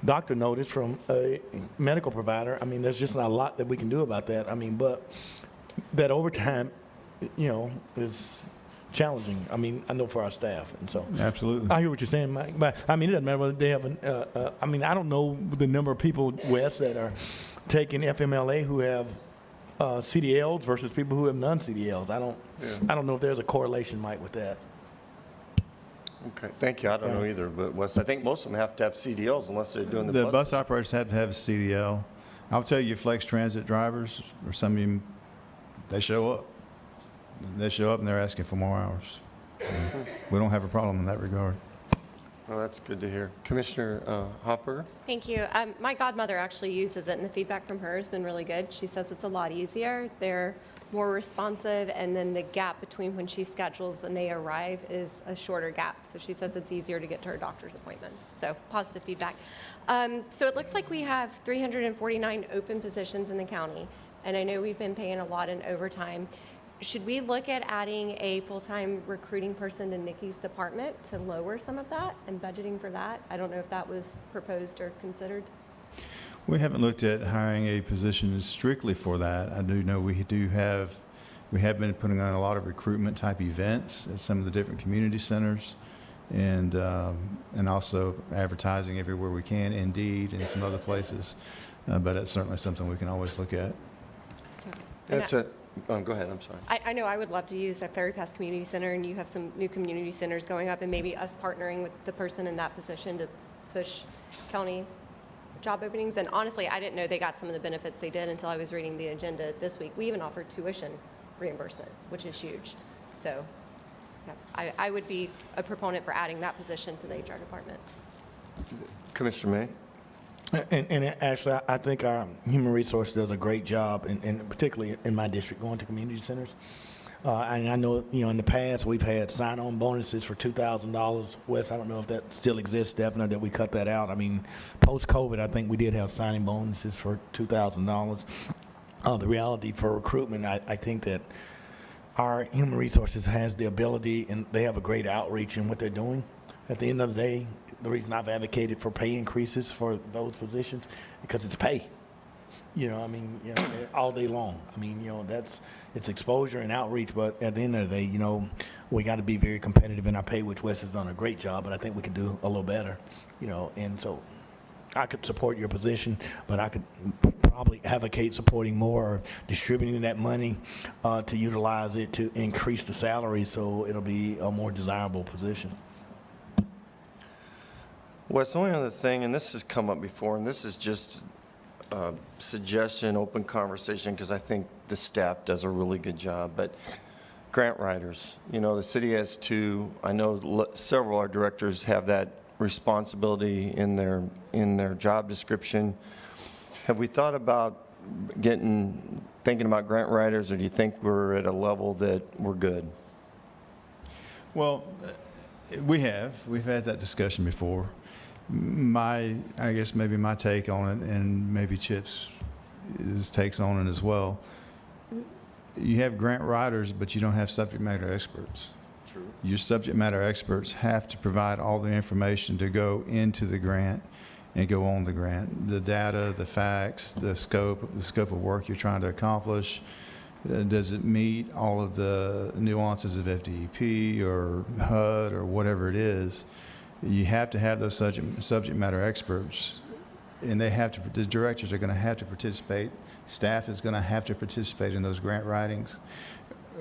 doctor notice from a medical provider, I mean, there's just not a lot that we can do about that. I mean, but that overtime, you know, is challenging. I mean, I know for our staff, and so. absolutely. I hear what you're saying, Mike, but I mean, it doesn't matter whether they have I mean, I don't know the number of people, Wes, that are taking FMLA who have CDLs versus people who have non-CDLs. I don't know if there's a correlation, Mike, with that. Okay, thank you. I don't know either, but Wes, I think most of them have to have CDLs unless they're doing The bus operators have to have a CDL. I'll tell you, your Flex Transit drivers, or some of them, they show up. They show up and they're asking for more hours. We don't have a problem in that regard. Oh, that's good to hear. Commissioner Hopper? Thank you. My godmother actually uses it, and the feedback from her has been really good. She says it's a lot easier. They're more responsive, and then the gap between when she schedules and they arrive is a shorter gap. So she says it's easier to get to her doctor's appointments. So positive feedback. So it looks like we have 349 open positions in the county, and I know we've been paying a lot in overtime. Should we look at adding a full-time recruiting person to Nikki's department to lower some of that and budgeting for that? I don't know if that was proposed or considered. We haven't looked at hiring a position strictly for that. I do know we have been putting on a lot of recruitment type events at some of the different community centers, and also advertising everywhere we can, Indeed and some other places. but it's certainly something we can always look at. It's go ahead, I'm sorry. I know I would love to use a Ferry Pass Community Center, and you have some new community centers going up, and maybe us partnering with the person in that position to push county job openings. And honestly, I didn't know they got some of the benefits they did until I was reading the agenda this week. We even offered tuition reimbursement, which is huge. So yeah, I would be a proponent for adding that position to the HR department. Commissioner May? And actually, I think our human resource does a great job, and particularly in my district, going to community centers. And I know, in the past, we've had sign-on bonuses for $2,000. Wes, I don't know if that still exists, Stefan, or that we cut that out. I mean, post-COVID, I think we did have signing bonuses for $2,000. The reality for recruitment, I think that our human resources has the ability, and they have a great outreach in what they're doing. At the end of the day, the reason I've advocated for pay increases for those positions, because it's pay. All day long. It's exposure and outreach, but at the end of the day, we got to be very competitive in our pay, which Wes has done a great job, but I think we could do a little better, and so I could support your position, but I could probably advocate supporting more or distributing that money to utilize it to increase the salary so it'll be a more desirable position. Wes, the only other thing, and this has come up before, and this is just a suggestion, open conversation, because I think the staff does a really good job, but grant writers, the city has two. I know several of our directors have that responsibility in their job description. Have we thought about thinking about grant writers, or do you think we're at a level that we're good? Well, we've had that discussion before. I guess maybe my take on it, and maybe Chip's takes on it as well. You have grant writers, but you don't have subject matter experts. True. Your subject matter experts have to provide all the information to go into the grant and go on the grant. The data, the facts, the scope of work you're trying to accomplish. Does it meet all of the nuances of FDEP or HUD or whatever it is? You have to have those subject matter experts, and the directors are going to have to participate. Staff is going to have to participate in those grant writings,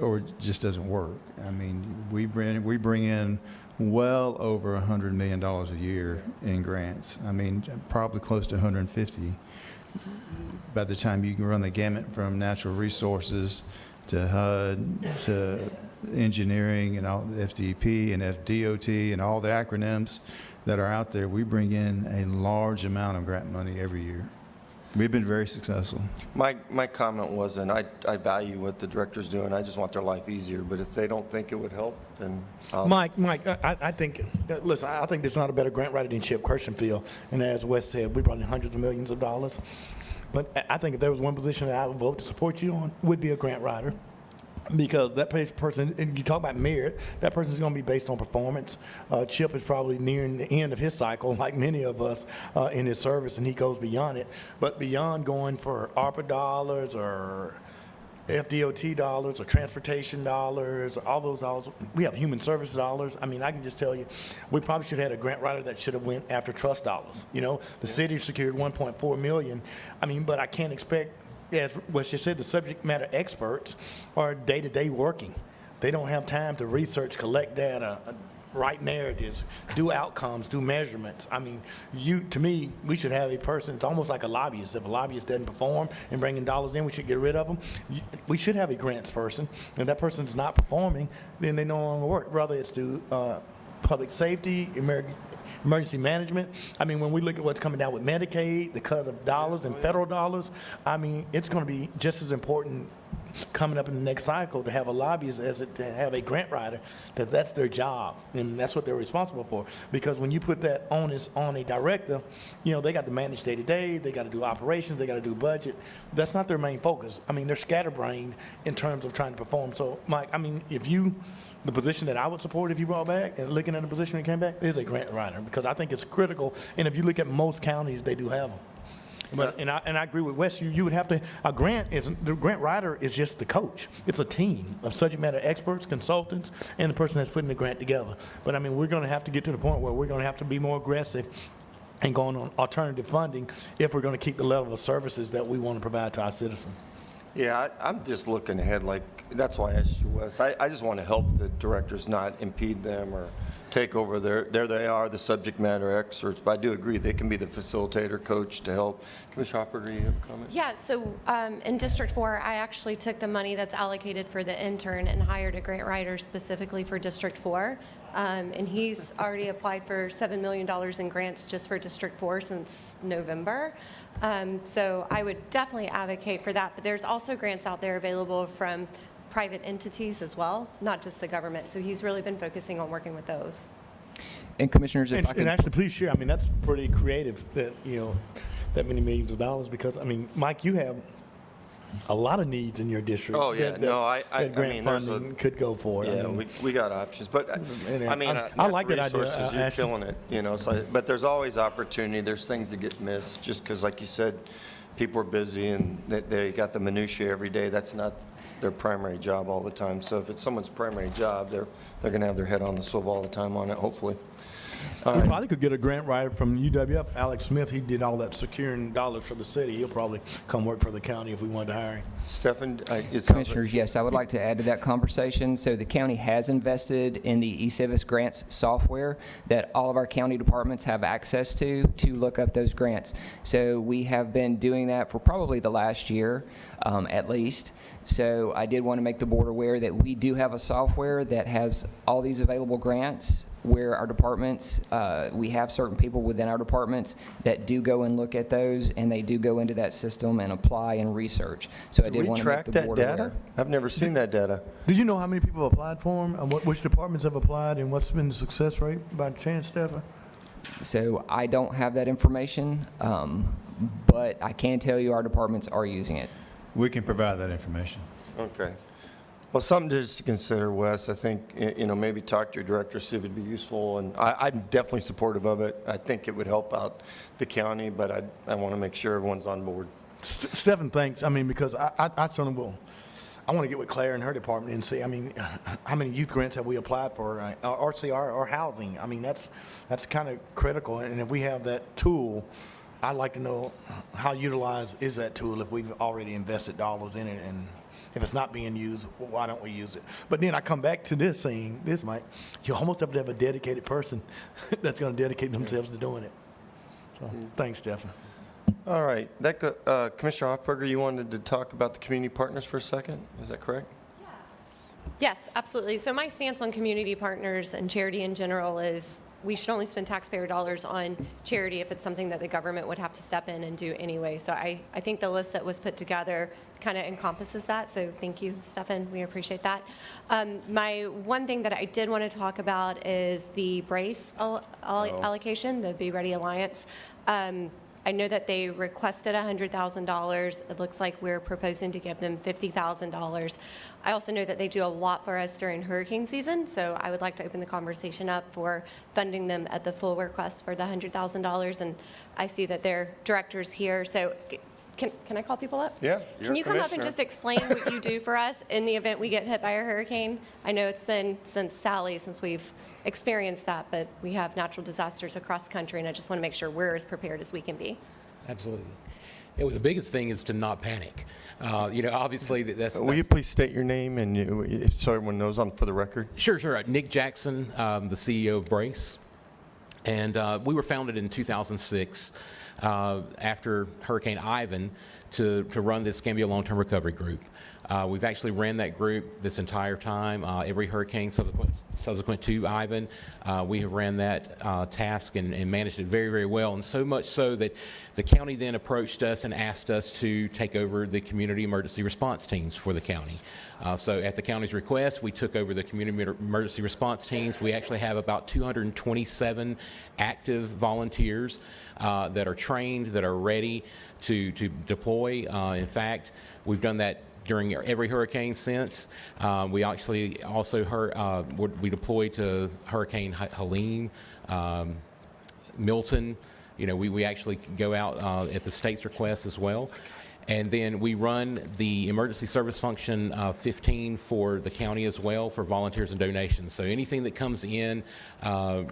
or it just doesn't work. I mean, we bring in well over $100 million a year in grants. I mean, probably close to 150 by the time you can run the gamut from natural resources to HUD to engineering and all the FDP and FDOT and all the acronyms that are out there. We bring in a large amount of grant money every year. We've been very successful. My comment wasn't, I value what the director's doing, I just want their life easier, but if they don't think it would help, then I'll... Mike, I think, listen, I think there's not a better grant writer than Chip Kirshenfield, and as Wes said, we brought in hundreds of millions of dollars. But I think if there was one position that I would vote to support you on, would be a grant writer. Because that person, and you talk about merit, that person is going to be based on performance. Chip is probably nearing the end of his cycle, like many of us in his service, and he goes beyond it. But beyond going for ARPA dollars or FDOT dollars or transportation dollars, all those dollars, we have human service dollars. I mean, I can just tell you, we probably should have had a grant writer that should have went after trust dollars. The city secured $1.4 million. I mean, but I can't expect, as Wes just said, the subject matter experts are day-to-day working. They don't have time to research, collect data, write narratives, do outcomes, do measurements. I mean, to me, we should have a person, it's almost like a lobbyist. If a lobbyist doesn't perform and bringing dollars in, we should get rid of them. We should have a grants person. If that person's not performing, then they no longer work. Whether it's to public safety, emergency management. I mean, when we look at what's coming down with Medicaid, the cut of dollars and federal dollars, I mean, it's going to be just as important coming up in the next cycle to have a lobbyist as it to have a grant writer, that's their job, and that's what they're responsible for. Because when you put that onus on a director, they got to manage day-to-day, they got to do operations, they got to do budget. That's not their main focus. I mean, they're scatterbrained in terms of trying to perform. So, Mike, I mean, the position that I would support if you brought back, and looking at the position that came back, is a grant writer, because I think it's critical. And if you look at most counties, they do have them. But, and I agree with Wes, you would have to, the grant writer is just the coach. It's a team of subject matter experts, consultants, and the person that's putting the grant together. But I mean, we're going to have to get to the point where we're going to have to be more aggressive and going on alternative funding if we're going to keep the level of services that we want to provide to our citizens. Yeah, I'm just looking ahead, like, that's why I asked you, Wes. I just want to help the directors, not impede them or take over there they are, the subject matter experts, but I do agree, they can be the facilitator, coach to help. Commissioner Hopper, you have a comment? Yeah, so in District 4, I actually took the money that's allocated for the intern and hired a grant writer specifically for District 4. And he's already applied for $7 million in grants just for District 4 since November. So I would definitely advocate for that. But there's also grants out there available from private entities as well, not just the government. So he's really been focusing on working with those. And Commissioners, if I And could... actually, please share, I mean, that's pretty creative that, that many millions of dollars, because, I mean, Mike, you have a lot of needs in your district. Oh, yeah, that- no, I that grant mean, there's funding could go for. Yeah, we got options, but, I mean, I like that idea, resources, you're Ashley. killing it, so, but there's always opportunity, there's things that get missed, just because, like you said, people are busy and they got the minutia every day, that's not their primary job all the time, so if it's someone's primary job, they're going to have their head on the swivel all the time on it, hopefully. We probably could get a grant writer from UWF, Alex Smith, he did all that securing dollars for the city, he'll probably come work for the county if we wanted to hire him. Stefan, it sounds like... Commissioners, yes, I would like to add to that conversation. So the county has invested in the eCivis grants software that all of our county departments have access to look up those grants. So we have been doing that for probably the last year, at least. So I did want to make the board aware that we do have a software that has all these available grants where our departments, we have certain people within our departments that do go and look at those, and they do go into that system and apply and research. So I did we want to track make the that board data? aware. I've never seen that data. Do you know how many people have applied for them, and which departments have applied, and what's been the success rate by chance, Stefan? So I don't have that information, but I can tell you our departments are using it. We can provide that information. Okay. Well, something just to consider, Wes. I think, maybe talk to your director, see if it'd be useful. And I'm definitely supportive of it. I think it would help out the county, but I want to make sure everyone's on board. Stephen, thanks. I mean, because I certainly will. I want to get with Claire and her department and see, I mean, how many youth grants have we applied for, RCR or housing? I mean, that's kind of critical. And if we have that tool, I'd like to know how utilized is that tool if we've already invested dollars in it, and if it's not being used, well, why don't we use it? But then I come back to this saying, Mike, you almost have to have a dedicated person that's going to dedicate themselves to doing it. So, thanks, Stefan. All right. Commissioner Hoffberger, you wanted to talk about the community partners for a second? Is that correct? Yes, absolutely. So my stance on community partners and charity in general is we should only spend taxpayer dollars on charity if it's something that the government would have to step in and do anyway. So I think the list that was put together kind of encompasses that. So thank you, Stefan. We appreciate that. My one thing that I did want to talk about is the BRACE allocation, the Be Ready Alliance. I know that they requested $100,000. It looks like we're proposing to give them $50,000. I also know that they do a lot for us during hurricane season, so I would like to open the conversation up for funding them at the full request for the $100,000. And I see that their director's here, so can I call people up? Yeah. Can you come up and just explain what you do for us in the event we get hit by a hurricane? I know it's been since Sally since we've experienced that, but we have natural disasters across the country, and I just want to make sure we're as prepared as we can be. Absolutely. Yeah, well, the biggest thing is to not panic. Obviously, that's... Will you please state your name and so everyone knows for the record? Sure. Nick Jackson, the CEO of Brace. And we were founded in 2006 after Hurricane Ivan to run the Escambia Long-Term Recovery Group. We've actually ran that group this entire time. Every hurricane subsequent to Ivan, we have ran that task and managed it very, very well. And so much so that the county then approached us and asked us to take over the community emergency response teams for the county. So at the county's request, we took over the community emergency response teams. We actually have about 227 active volunteers that are trained, that are ready to deploy. In fact, we've done that during every hurricane since. We actually also we deployed to Hurricane Helene, Milton. We actually go out at the state's request as well. And then we run the emergency service function 15 for the county as well for volunteers and donations. So anything that comes in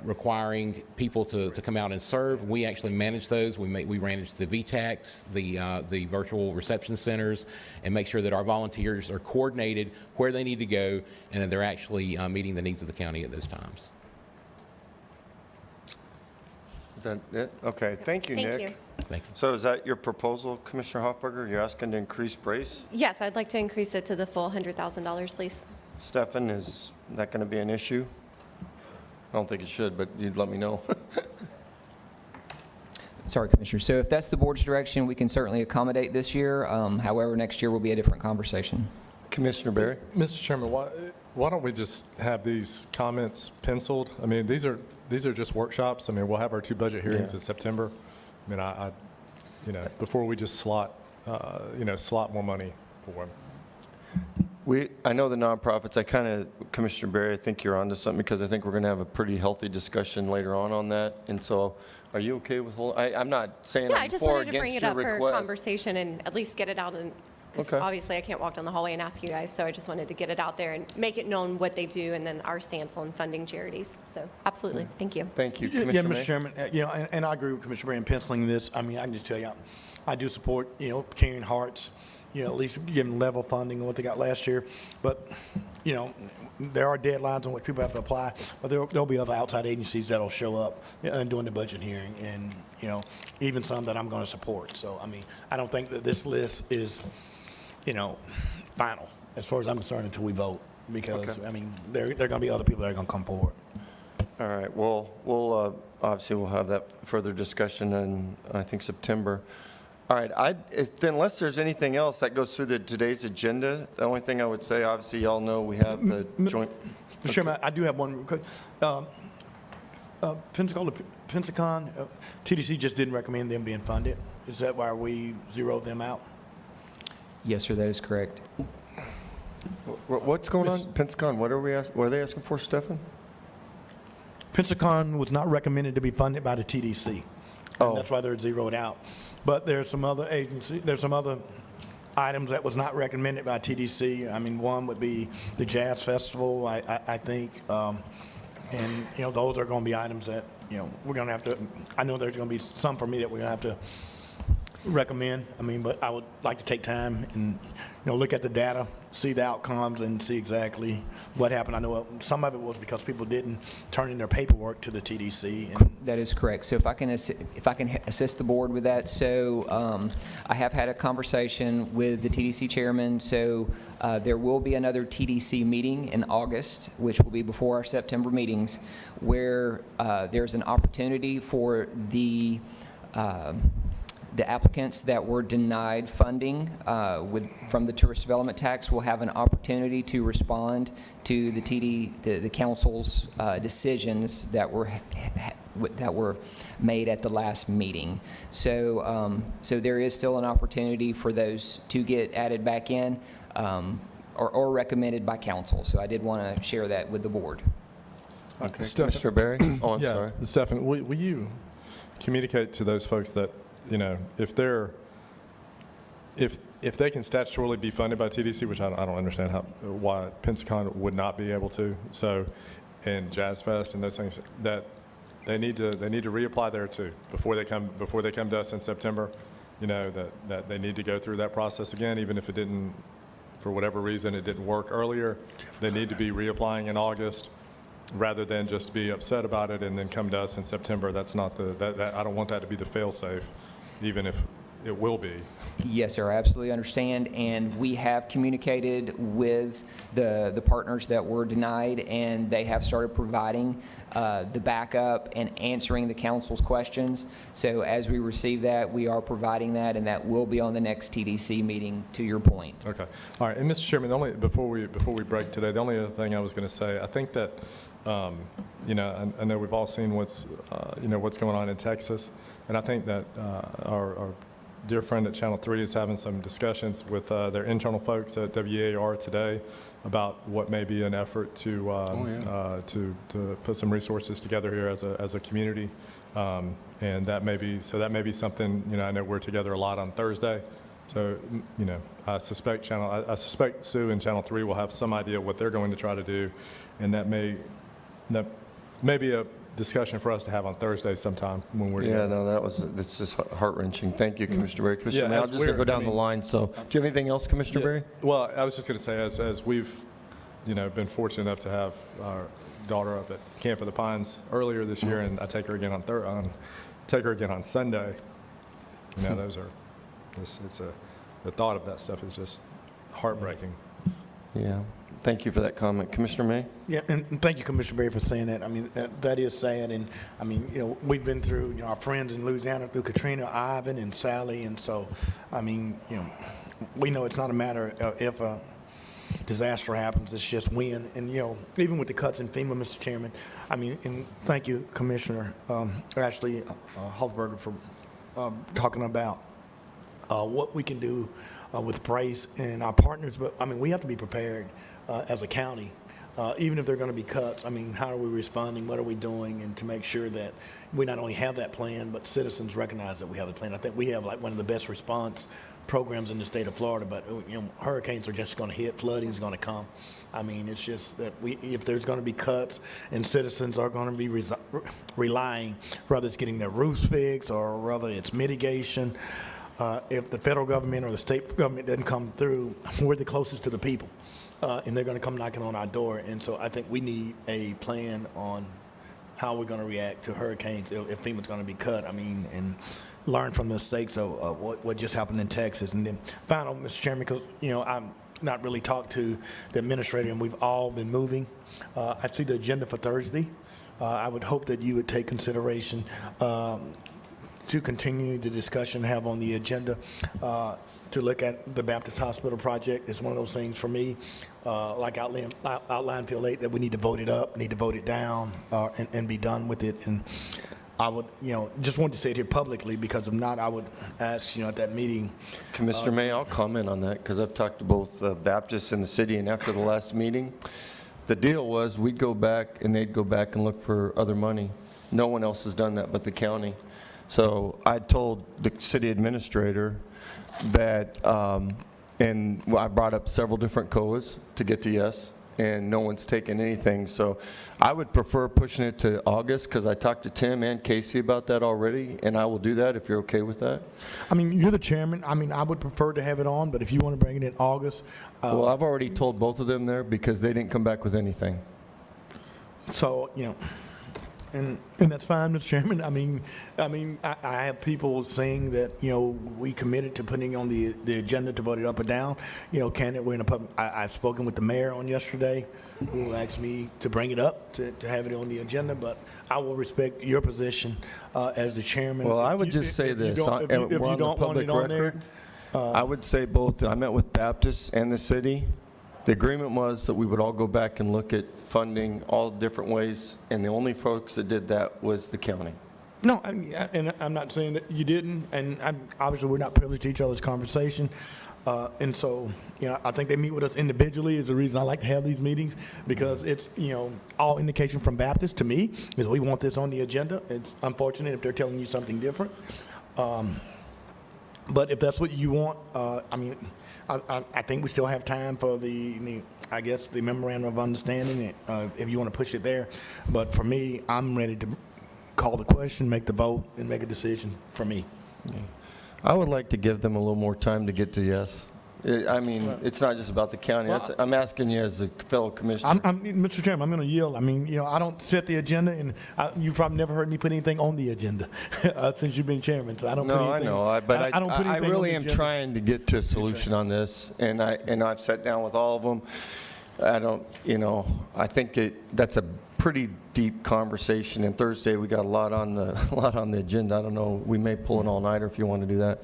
requiring people to come out and serve, we actually manage those. We manage the VTACs, the virtual reception centers, and make sure that our volunteers are coordinated where they need to go and that they're actually meeting the needs of the county at those times. Is that it? Okay, thank you, Thank Nick. you. Thank you. So is that your proposal, Commissioner Hoffberger? You're asking to increase Brace? Yes, I'd like to increase it to the full $100,000, please. Stefan, is that going to be an issue? I don't think it should, but you'd let me know. Sorry, Commissioner. So if that's the board's direction, we can certainly accommodate this year. However, next year will be a different conversation. Commissioner Berry? Mr. Chairman, why don't we just have these comments penciled? I mean, these are just workshops. I mean, we'll have our 2 budget hearings in September. I mean, I before we just slot more money for them. I know the nonprofits, Commissioner Berry, I think you're onto something because I think we're going to have a pretty healthy discussion later on that. And so are you okay with I'm not saying Yeah, I'm I just for or wanted to bring against it your up for request. conversation and at least get it out. Because Okay. obviously I can't walk down the hallway and ask you guys, so I just wanted to get it out there and make it known what they do and then our stance on funding charities. So absolutely, thank you. Thank you, Yeah, Commissioner Mr. May. Chairman, and I agree with Commissioner Bray in penciling this. I mean, I can just tell you, I do support, Caring Hearts, at least giving level funding on what they got last year. But, there are deadlines on which people have to apply, but there'll be other outside agencies that'll show up and doing the budget hearing and, even some that I'm going to support. So, I mean, I don't think that this list is, final as far as I'm concerned until we vote because, Okay. I mean, there are going to be other people that are going to come forward. All right, well, obviously we'll have that further discussion in, I think, September. All right, unless there's anything else that goes through today's agenda, the only thing I would say, obviously, y'all know we have the joint. Mr. Chairman, I do have one real quick. Pensacon, TDC just didn't recommend them being funded. Is that why we zeroed them out? Yes, sir, that is correct. What's going on? Pensacon, what are they asking for, Stefan? Pensacon was not recommended to be funded by the TDC. Oh. And that's why they're zeroed out. But there's some other items that was not recommended by TDC. I mean, one would be the Jazz Festival, I think. And, those are going to be items that, we're going to have to, I know there's going to be some for me that we're going to have to recommend. I mean, but I would like to take time and, look at the data, see the outcomes, and see exactly what happened. I know some of it was because people didn't turn in their paperwork to the TDC. And That is correct. So if I can assist the board with that. So I have had a conversation with the TDC chairman. So there will be another TDC meeting in August, which will be before our September meetings, where there's an opportunity for the applicants that were denied funding from the tourist development tax will have an opportunity to respond to the council's decisions that were made at the last meeting. So there is still an opportunity for those to get added back in or recommended by council. So I did want to share that with the board. Okay, Stefan- Commissioner Berry? Oh, I'm sorry. Stefan, will you communicate to those folks that, if they can statutorily be funded by TDC, which I don't understand why Pensacon would not be able to. So, and Jazz Fest and those things, that they need to reapply there too before they come to us in September. That they need to go through that process again, even if it didn't, for whatever reason, it didn't work earlier. They need to be reapplying in August, rather than just be upset about it and then come to us in September. That's not I don't want that to be the fail-safe, even if it will be. Yes, sir, I absolutely understand, and we have communicated with the partners that were denied, and they have started providing the backup and answering the council's questions. So as we receive that, we are providing that, and that will be on the next TDC meeting, to your point. Okay. All right. And Mr. Chairman, before we break today, the only other thing I was going to say, I think that, I know we've all seen what's going on in Texas, and I think that our dear friend at Channel 3 is having some discussions with their internal folks at WEAR today about what may be an effort to put some resources together here as a community, and that may be something. I know we're together a lot on Thursday, So, you know, I suspect Sue and Channel 3 will have some idea what they're going to try to do, and that may be a discussion for us to have on Thursday sometime when we're Yeah, together. no, that's just heart-wrenching. Thank you, Commissioner Berry. Commissioner May, I'm as just going to we're- go down I the mean- line, so, do you have anything else, Commissioner Berry? Well, I was just going to say, as we've, you know, been fortunate enough to have our daughter up at Camp of the Pines earlier this year, and I take her again on Sunday. You know, the thought of that stuff is just heartbreaking. Yeah, thank you for that comment. Commissioner May? Yeah, and thank you, Commissioner Berry, for saying that. I mean, that is sad, and, I mean, you know, we've been through, you know, our friends in Louisiana through Katrina, Ivan, and Sally, and so, I mean, you know, we know it's not a matter of if a disaster happens, it's just when, and, you know, even with the cuts in FEMA, Mr. Chairman, I mean, and thank you, Commissioner Ashley Halsberger, for talking about what we can do with Brace and our partners, but, I mean, we have to be prepared as a county, even if there are going to be cuts. I mean, how are we responding, what are we doing, and to make sure that we not only have that plan, but citizens recognize that we have the plan. I think we have like one of the best response programs in the state of Florida, but, you know, hurricanes are just going to hit, flooding is going to come. I mean, it's just that if there's going to be cuts and citizens are going to be relying, whether it's getting their roofs fixed or whether it's mitigation, if the federal government or the state government doesn't come through, we're the closest to the people, and they're going to come knocking on our door. And so I think we need a plan on how we're going to react to hurricanes if FEMA's going to be cut. I mean, and learn from the mistakes of what just happened in Texas. And then final, Mr. Chairman, because, you know, I'm not really talked to the administrator, and we've all been moving. I see the agenda for Thursday. I would hope that you would take consideration to continue the discussion, have on the agenda, to look at the Baptist Hospital project. It's one of those things for me, like outline Field 8, that we need to vote it up, need to vote it down, and be done with it. And I would, you know, just want to say it here publicly, because if not, I would ask, you know, at that meeting. Commissioner May, I'll comment on that, because I've talked to both Baptists and the city, and after the last meeting, the deal was we'd go back and they'd go back and look for other money. No one else has done that but the county. So I told the city administrator that, and I brought up several different COAs to get to yes, and no one's taken anything. So I would prefer pushing it to August, because I talked to Tim and Casey about that already, and I will do that if you're okay with that. I mean, you're the chairman. I mean, I would prefer to have it on, but if you want to bring it in August. Well, I've already told both of them there, because they didn't come back with anything. So, you know, and that's fine, Mr. Chairman. I mean, I have people saying that, you know, we committed to putting on the agenda to vote it up or down. You know, we're in a public, I've spoken with the mayor on yesterday, who asked me to bring it up, to have it on the agenda, but I will respect your position as the chairman. Well, I would just say this, If you don't want it on there. I would say both. I met with Baptist and the city. The agreement was that we would all go back and look at funding all different ways, and the only folks that did that was the county. No, and I'm not saying that you didn't, and obviously we're not privileged to each other's conversation. And so, you know, I think they meet with us individually is the reason I like to have these meetings, because it's, you know, all indication from Baptist to me is we want this on the agenda. It's unfortunate if they're telling you something different. But if that's what you want, I mean, I think we still have time for I guess, the memorandum of understanding, if you want to push it there. But for me, I'm ready to call the question, make the vote, and make a decision for me. I would like to give them a little more time to get to yes. I mean, it's not just about the county. I'm asking you as a fellow commissioner. Mr. Chairman, I'm going to yield. I mean, you know, I don't set the agenda, and you've probably never heard me put anything on the agenda since you've been chairman. So I don't. No, I know, but I don't put anything on really the am agenda. trying to get to a solution on this, and I've sat down with all of them. I don't, you know, I think that's a pretty deep conversation, and Thursday we got a lot on the agenda. I don't know, we may pull an all-nighter if you want to do that.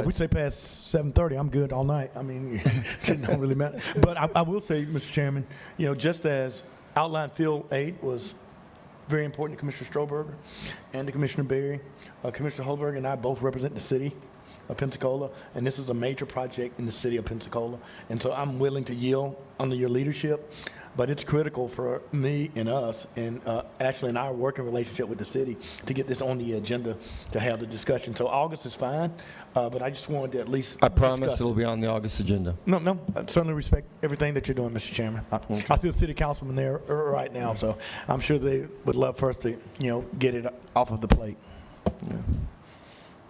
We say past 7:30, I'm good all night. I mean, it don't really matter. But I will say, Mr. Chairman, you know, just as outline Field 8 was very important to Commissioner Stroberger and to Commissioner Berry, Commissioner Holberg and I both represent the city of Pensacola, and this is a major project in the city of Pensacola. And so I'm willing to yield under your leadership. but it's critical for me and us and Ashley and our working relationship with the city to get this on the agenda to have the discussion. So August is fine, but I just wanted to at least I promise discuss it'll it. be on the August agenda. No, I certainly respect everything that you're doing, Mr. Chairman. I see a city councilman there right now, so I'm sure they would love for us to, get it off of the plate.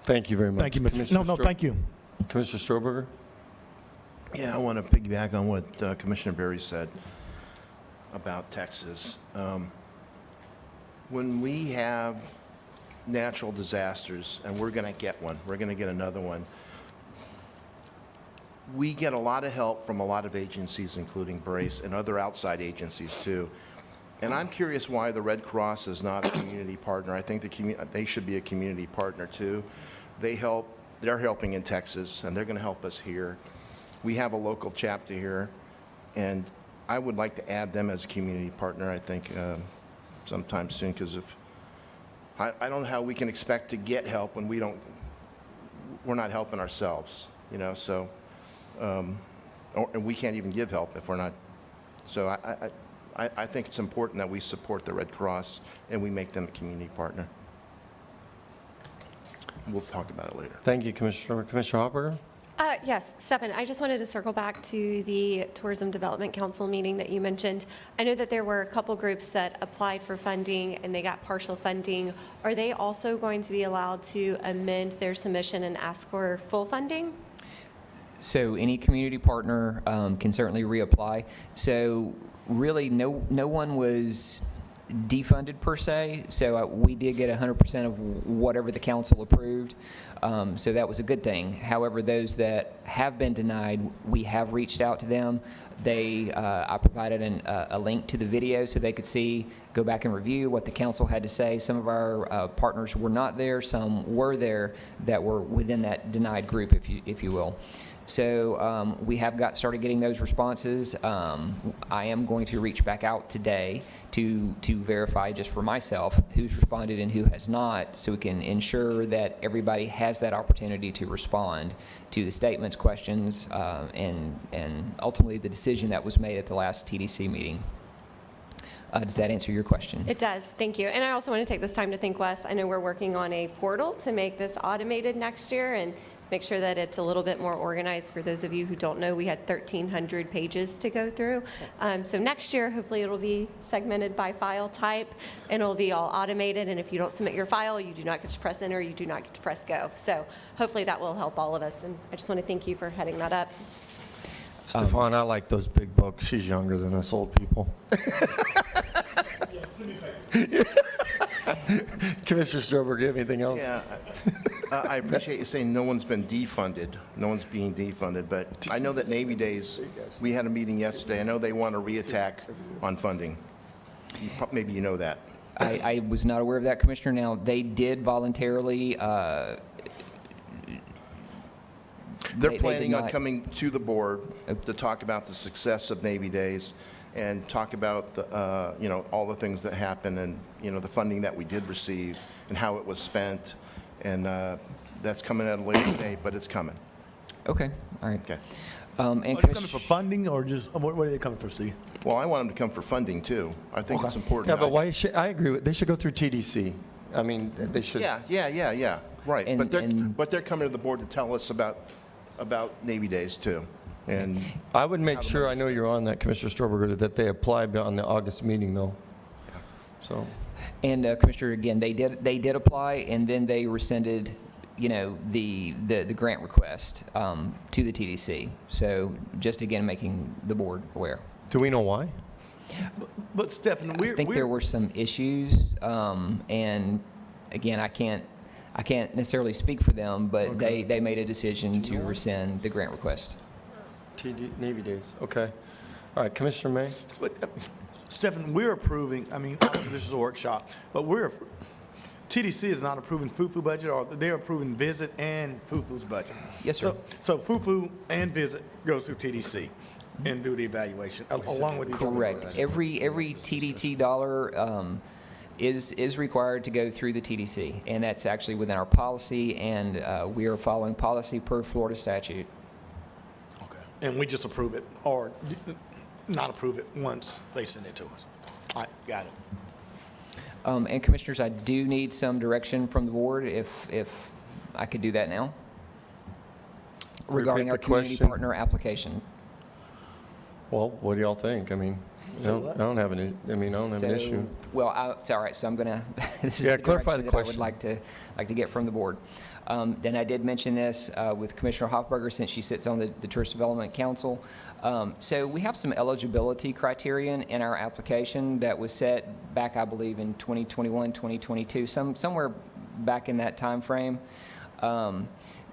Thank you very much. Thank you, Mr. Commissioner Thank you. Commissioner Stroberger? Yeah, I want to piggyback on what Commissioner Berry said about Texas. When we have natural disasters, and we're going to get one, we're going to get another one, we get a lot of help from a lot of agencies, including Brace and other outside agencies too. And I'm curious why the Red Cross is not a community partner. I think they should be a community partner too. They're helping in Texas, and they're going to help us here. We have a local chapter here, and I would like to add them as a community partner, I think, sometime soon, because I don't know how we can expect to get help when we're not helping ourselves, so, and we can't even give help if we're not. So I think it's important that we support the Red Cross and we make them a community partner. We'll talk about it later. Thank you, Commissioner. Commissioner Hopper? Yes, Stefan, I just wanted to circle back to the Tourism Development Council meeting that you mentioned. I know that there were a couple groups that applied for funding and they got partial funding. Are they also going to be allowed to amend their submission and ask for full funding? So any community partner can certainly reapply. So really, no one was defunded per se, so we did get 100% of whatever the council approved, so that was a good thing. However, those that have been denied, we have reached out to them. I provided a link to the video so they could go back and review what the council had to say. Some of our partners were not there, some were there that were within that denied group, if you will. So we have started getting those responses. I am going to reach back out today to verify just for myself who's responded and who has not, so we can ensure that everybody has that opportunity to respond to the statements, questions, and ultimately the decision that was made at the last TDC meeting. Does that answer your question? It does, thank you. And I also want to take this time to thank Wes. I know we're working on a portal to make this automated next year and make sure that it's a little bit more organized. For those of you who don't know, we had 1,300 pages to go through. So next year, hopefully it'll be segmented by file type and it'll be all automated. And if you don't submit your file, you do not get to press enter, you do not get to press go. So hopefully that will help all of us. And I just want to thank you for heading that up. Stefan, I like those big books. She's younger than us old people. Commissioner Stroberger, do you have anything else? Yeah, I appreciate you saying no one's been defunded. No one's being defunded, but I know that Navy Days, we had a meeting yesterday. I know they want to reattack on funding. Maybe you know that. I was not aware of that, Commissioner. Now, they did voluntarily They're They planning did on not- coming to the board to talk about the success of Navy Days and talk about the, all the things that happened and, the funding that we did receive and how it was spent. And that's coming at a later date, but it's coming. Okay, all right. Okay. And Are they coming for funding or just, what are they coming for, Steve? Well, I want them to come for funding too. I think it's important. Yeah, but why I agree with, they should go through TDC. I mean, they should. Yeah. Right. And- But they're coming to the board to tell us about Navy Days too. And I would make sure, I know you're on that, Commissioner Stroberger, that they apply on the August meeting though. So. And Commissioner, again, they did apply, and then they rescinded, the grant request to the TDC. So just again, making the board aware. Do we know why? But Stephen, I think there were some issues, and again, I can't necessarily speak for them, but they made a decision to rescind the grant request. Navy Days, okay. All right, Commissioner May? Stephen, we're approving, obviously this is a workshop, but TDC is not approving FUFU budget, or they're approving Visit and FUFU's budget. Yes, sir. So FUFU and Visit goes through TDC and do the evaluation, along with these other Correct. groups. Every TDT dollar is required to go through the TDC, and that's actually within our policy, and we are following policy per Florida statute. And we just approve it, or not approve it once they send it to us. All right, got it. And Commissioners, I do need some direction from the board if I could do that now. Regarding Repeat our the community question. partner application. Well, what do y'all think? I mean, I don't have an issue. Well, it's all right, so I'm going to, this is Yeah, the clarify direction the that I would question. like to get from the board. Then I did mention this with Commissioner Hoffberger, since she sits on the Tourist Development Council. So we have some eligibility criterion in our application that was set back, I believe, in 2021, 2022, somewhere back in that time frame.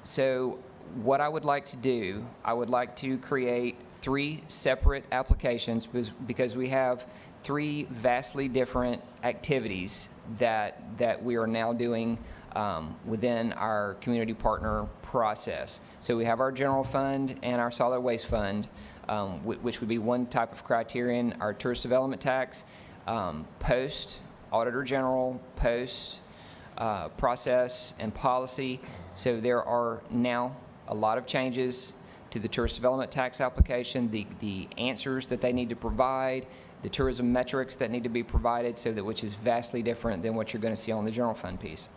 So what I would like to do, I would like to create 3 separate applications because we have 3 vastly different activities that we are now doing within our community partner process. So we have our general fund and our solid waste fund, which would be one type of criterion, our tourist development tax, post auditor general, post process and policy. So there are now a lot of changes to the tourist development tax application, the answers that they need to provide, the tourism metrics that need to be provided, so that which is vastly different than what you're going to see on the general fund piece.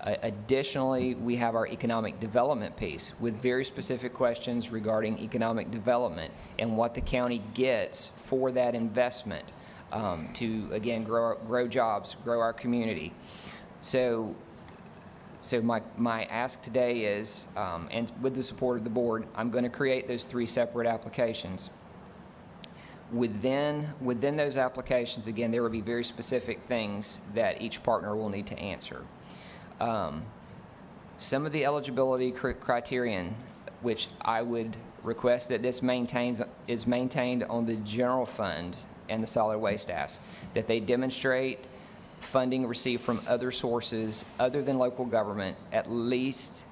Additionally, we have our economic development piece with very specific questions regarding economic development and what the county gets for that investment to, again, grow jobs, grow our community. So my ask today is, and with the support of the board, I'm going to create those 3 separate applications. Within those applications, again, there will be very specific things that each partner will need to answer. Some of the eligibility criterion, which I would request that this is maintained on the general fund and the solid waste ask, that they demonstrate funding received from other sources other than local government, at least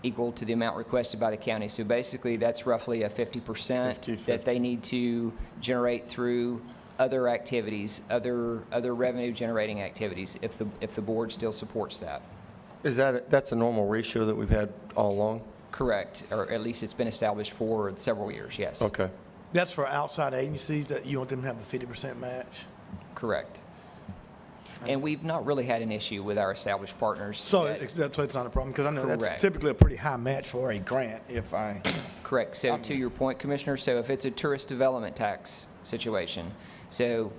equal to the amount requested by the county. So basically, that's roughly a 50% that they need to generate through other activities, other revenue generating activities, if the board still supports that. That's a normal ratio that we've had all along? Correct, or at least it's been established for several years, yes. Okay. That's for outside agencies that you want them to have the 50% match? Correct. And we've not really had an issue with our established partners. So it's not a problem, because I know that's Correct. typically a pretty high match for a grant, if I... Correct. So to your point, Commissioner, so if it's a tourist development tax situation, so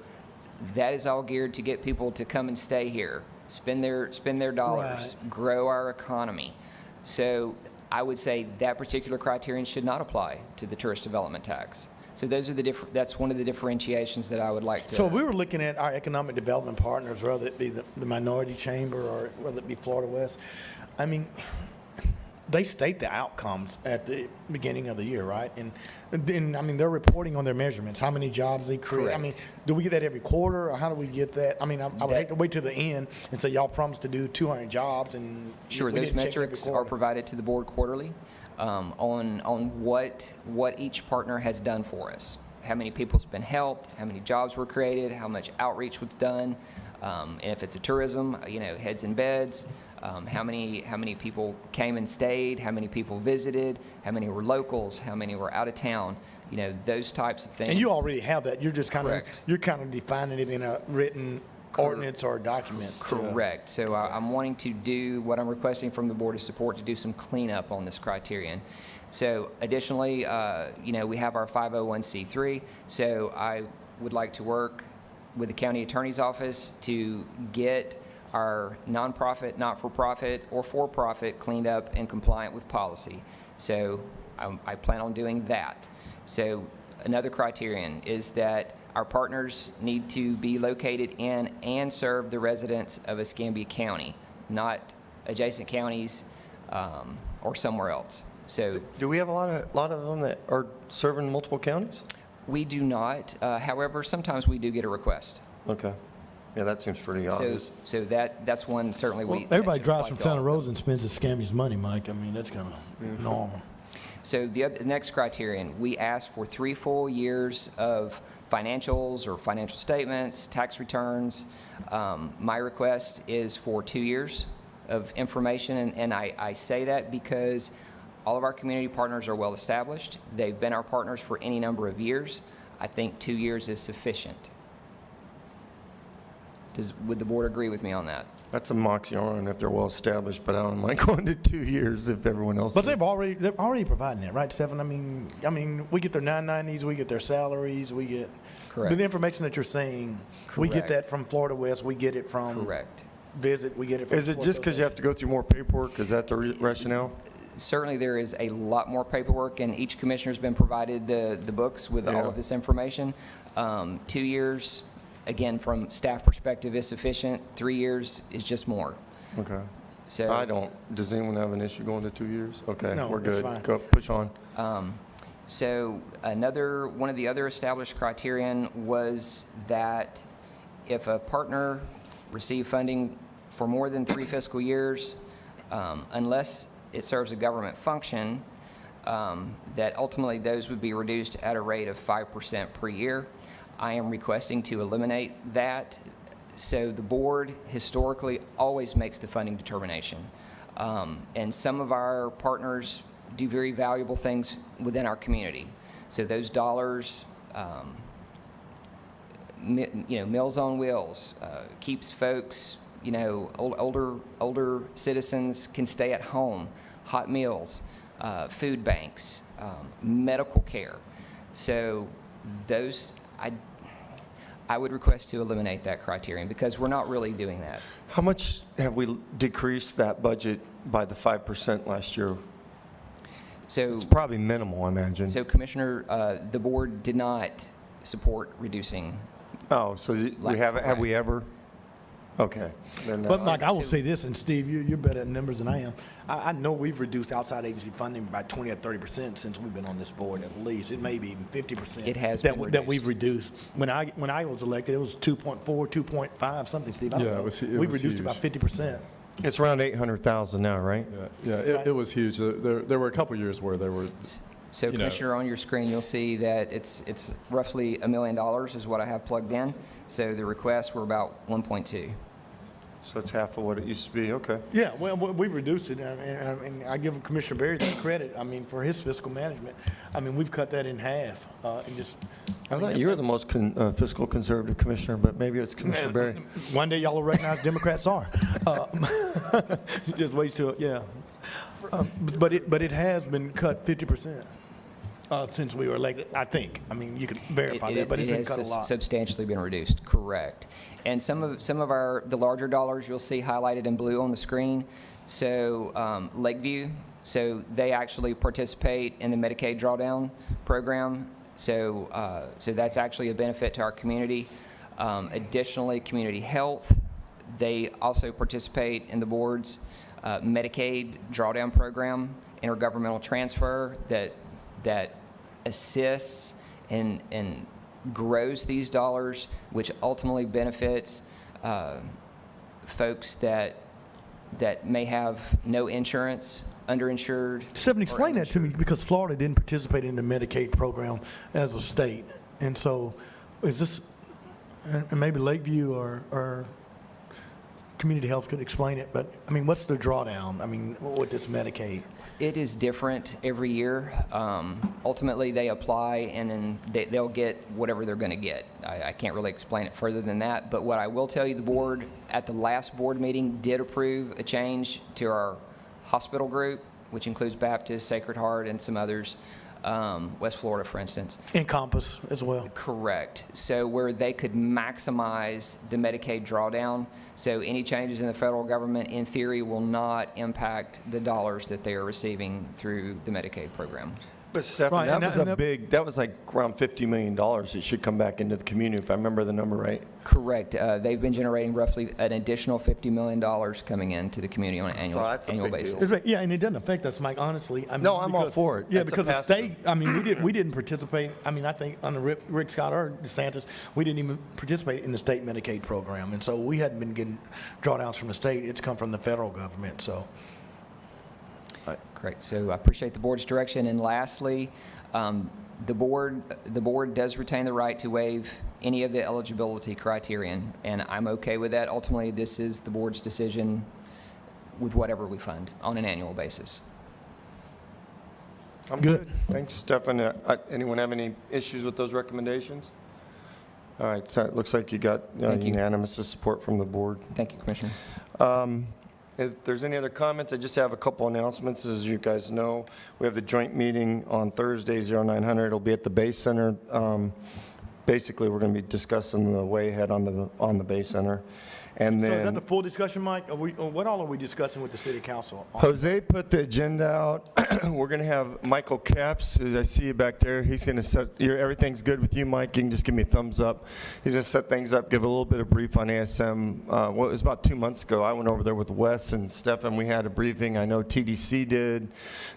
that is all geared to get people to come and stay here, spend their dollars, grow our economy. So I would say that particular criterion should not apply to the tourist development tax. So those are that's one of the differentiations that I would like to. So we were looking at our economic development partners, whether it be the minority chamber or whether it be Florida West. I mean, they state the outcomes at the beginning of the year, right? And then, I mean, they're reporting on their measurements, how many jobs they create. Correct. I mean, do we get that every quarter, or how do we get that? I mean, I would hate to wait to the end and say, y'all promised to do 200 jobs, and Sure, we those didn't check it every metrics are quarter. provided to the board quarterly on what each partner has done for us. How many people's been helped, how many jobs were created, how much outreach was done, and if it's a tourism, heads and beds, how many people came and stayed, how many people visited, how many were locals, how many were out of town, those types of things. And you already have that. You're just kind of, Correct. you're kind of defining it in a written ordinance or a document. Correct. So I'm wanting to do what I'm requesting from the Board of Support, to do some cleanup on this criterion. So additionally, we have our 501c3. So I would like to work with the county attorney's office to get our nonprofit, not-for-profit, or for-profit cleaned up and compliant with policy. So I plan on doing that. So another criterion is that our partners need to be located in and serve the residents of Escambia County, not adjacent counties or somewhere else. So Do we have a lot of them that are serving multiple counties? we do not. However, sometimes we do get a request. Okay. Yeah, that seems pretty obvious. So that's one certainly we. Everybody that should drives apply from to all Santa of them. Rosa and spends Escambia's money, Mike. I mean, that's kind of normal. So the next criterion, we ask for 3 full years of financials or financial statements, tax returns. My request is for 2 years of information, and I say that because All of our community partners are well-established. They've been our partners for any number of years. I think 2 years is sufficient. Would the board agree with me on that? That's a moxie if they're well-established, but I don't mind going to 2 years if everyone else But is. they're already providing that, right, Stephen? I mean, we get their 990s, we get their salaries, we get Correct. the information that you're saying. We get Correct. that from Florida West, we get it from Correct. Visit, we get it from. Is it just because you have to go through more paperwork? Is that the rationale? Certainly, there is a lot more paperwork, and each commissioner's been provided the books with all Yeah. of this information. 2 years, again, from staff perspective, is sufficient. 3 years is just more. Okay. So I don't. Does anyone have an issue going to 2 years? Okay, No, we're that's good. fine. Go, push on. So one of the other established criterion was that if a partner received funding for more than 3 fiscal years, unless it serves a government function, that ultimately those would be reduced at a rate of 5% per year. I am requesting to eliminate that. So the board historically always makes the funding determination. And some of our partners do very valuable things within our community. So those dollars, Meals on Wheels, keeps folks, older citizens can stay at home, hot meals, food banks, medical care. So those, I would request to eliminate that criterion because we're not really doing that. How much have we decreased that budget by the 5% last year? So, It's probably minimal, I imagine. so Commissioner, the board did not support reducing. Oh, so we haven't, have we ever? Okay. Then But that's- Mike, I will say this, and Steve, you're better at numbers than I am. I know we've reduced outside agency funding by 20 or 30% since we've been on this board at least. It may be even 50%. It has that been that we've reduced. When I was elected, it was 2.4, 2.5, something, Steve. I don't Yeah, know. it was We've reduced huge. about 50%. It's around 800,000 now, right? Yeah, it was huge. There were a couple years where there were, So you know- Commissioner, on your screen, you'll see that it's roughly $1 million is what I have plugged in. So the requests were about 1.2. So it's half of what it used to be, okay. Yeah, well, we've reduced it, and I give Commissioner Berry that credit, I mean, for his fiscal management. I mean, we've cut that in half, and just. I thought you were the most fiscal conservative commissioner, but maybe it's Commissioner Berry. One day y'all will recognize Democrats are. Just wait till, yeah. But it has been cut 50%. Since we were elected, I think. I mean, you can verify that, but it's been cut a has lot. substantially been reduced, correct. And some of the larger dollars you'll see highlighted in blue on the screen. So Lakeview, so they actually participate in the Medicaid drawdown program. So that's actually a benefit to our community. Additionally, Community Health, they also participate in the board's Medicaid drawdown program, intergovernmental transfer that assists and grows these dollars, which ultimately benefits folks that may have no insurance, underinsured. Stephen, or explain that to me, because Florida didn't participate in the Medicaid program as a state. And so is this, and maybe Lakeview or Community Health could explain it, but, I mean, what's the drawdown, I mean, with this Medicaid? It is different every year. Ultimately, they apply, and then they'll get whatever they're going to get. I can't really explain it further than that, but what I will tell you, the board, at the last board meeting, did approve a change to our hospital group, which includes Baptist, Sacred Heart, and some others, West Florida, for instance. Encompass as well. Correct. So where they could maximize the Medicaid drawdown, so any changes in the federal government, in theory, will not impact the dollars that they are receiving through the Medicaid program. But Stephen, Right, that and was that- a big, that was like around $50 million. It should come back into the community, if I remember the number right. Correct. They've been generating roughly an additional $50 million coming into the community on an So that's a annual big basis. deal. It's right, yeah, and it doesn't affect us, Mike, honestly. I mean, No, I'm all because- for it. Yeah, That's a because the pass-through. state, I mean, we didn't participate, I mean, I think under Rick Scott or DeSantis, we didn't even participate in the state Medicaid program. And so we hadn't been getting drawdowns from the state. It's come from the federal government, so. Correct. So I appreciate the board's direction. And lastly, the board does retain the right to waive any of the eligibility criterion, and I'm okay with that. Ultimately, this is the board's decision with whatever we fund on an annual basis. I'm Good. good. Thanks, Stefan. Anyone have any issues with those recommendations? All right, so it looks like you got Thank you. unanimous support from the board. Thank you, Commissioner. If there's any other comments, I just have a couple announcements. As you guys know, we have the joint meeting on Thursday, 0900. It'll be at the Bay Center. Basically, we're going to be discussing the way ahead on the Bay Center. And So is that then the full discussion, Mike? Or what all are we discussing with the city council? Jose put the agenda out. We're going to have Michael Capps. I see you back there. He's going to set, everything's good with you, Mike? You can just give me a thumbs up. He's going to set things up, give a little bit of brief on ASM. Well, it was about 2 months ago. I went over there with Wes and Stefan. We had a briefing. I know TDC did,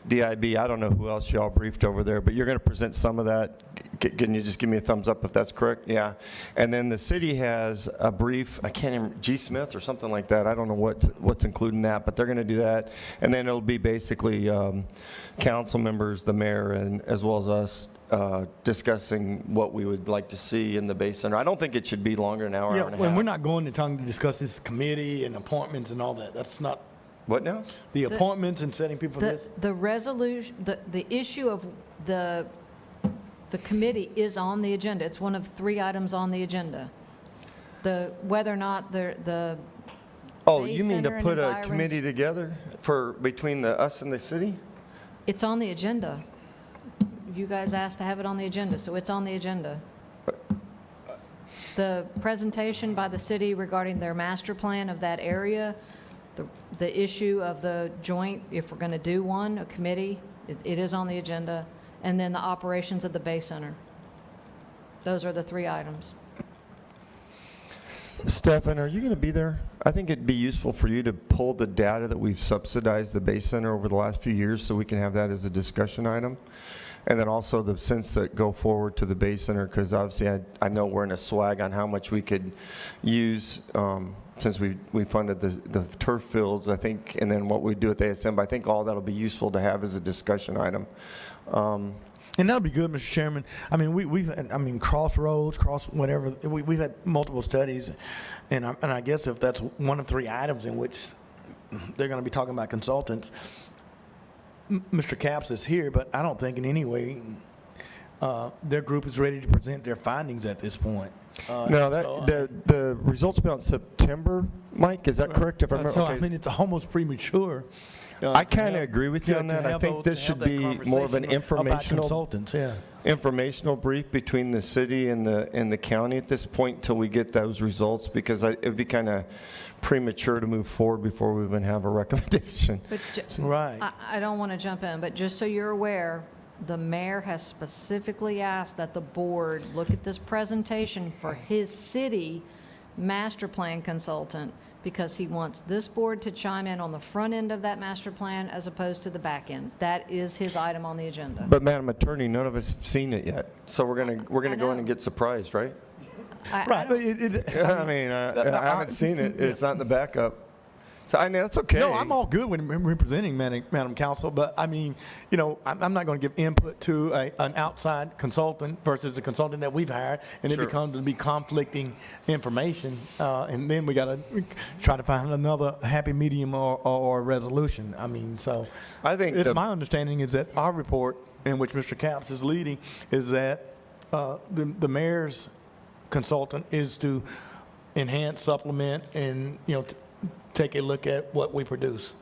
DIB. I don't know who else y'all briefed over there, but you're going to present some of that. Can you just give me a thumbs up if that's correct? Yeah. And then the city has a brief, I can't even, G. Smith or something like that. I don't know what's included in that, but they're going to do that. And then it'll be basically council members, the mayor, and as well as us discussing what we would like to see in the Bay Center. I don't think it should be longer than an hour, Yeah, hour and a when half. we're not going to tongue to discuss this committee and appointments and all that. That's not What now? the appointments and setting people for this. The resolution, the issue of the committee is on the agenda. It's one of 3 items on the agenda. Whether or not the Oh, Bay you mean to Center and put a environs- committee together between us and the city? It's on the agenda. You guys asked to have it on the agenda, so it's on the agenda. The presentation by the city regarding their master plan of that area, the issue of the joint, if we're going to do one, a committee, it is on the agenda, and then the operations of the Bay Center. Those are the 3 items. Stefan, are you going to be there? I think it'd be useful for you to pull the data that we've subsidized the Bay Center over the last few years so we can have that as a discussion item. And then also the cents that go forward to the Bay Center, because obviously I know we're in a swag on how much we could use since we funded the turf fields, I think, and then what we do at the ASM. But I think all that'll be useful to have as a discussion item. And that'll be good, Mr. Chairman. I mean, we've had, Crossroads, whatever, we've had multiple studies. And I guess if that's one of 3 items in which they're going to be talking about consultants, Mr. Capps is here, but I don't think in any way their group is ready to present their findings at this point. No, the results will be out in September, Mike, is that correct? If I remember, So, okay. I mean, it's almost premature. I kind of agree with you on that. I think this should be more of an About informational consultants, yeah. informational brief between the city and the county at this point until we get those results, because it would be kind of premature to move forward before we even have a recommendation. But Right. I don't want to jump in, but just so you're aware, the mayor has specifically asked that the board look at this presentation for his city master plan consultant, because he wants this board to chime in on the front end of that master plan as opposed to the back end. That is his item on the agenda. But Madam Attorney, none of us have seen it yet, so we're gonna go in and get surprised, right? Right. I mean, I haven't seen it. It's not in the backup. So I mean, that's okay. No, I'm all good with representing Madam Council, but I mean, I'm not going to give input to an outside consultant versus the consultant that we've hired, and Sure. it becomes to be conflicting information, and then we got to try to find another happy medium or resolution. I mean, so I think it's my understanding is that our report, in which Mr. Capps is leading, is that the mayor's consultant is to enhance, supplement, and take a look at what we produce.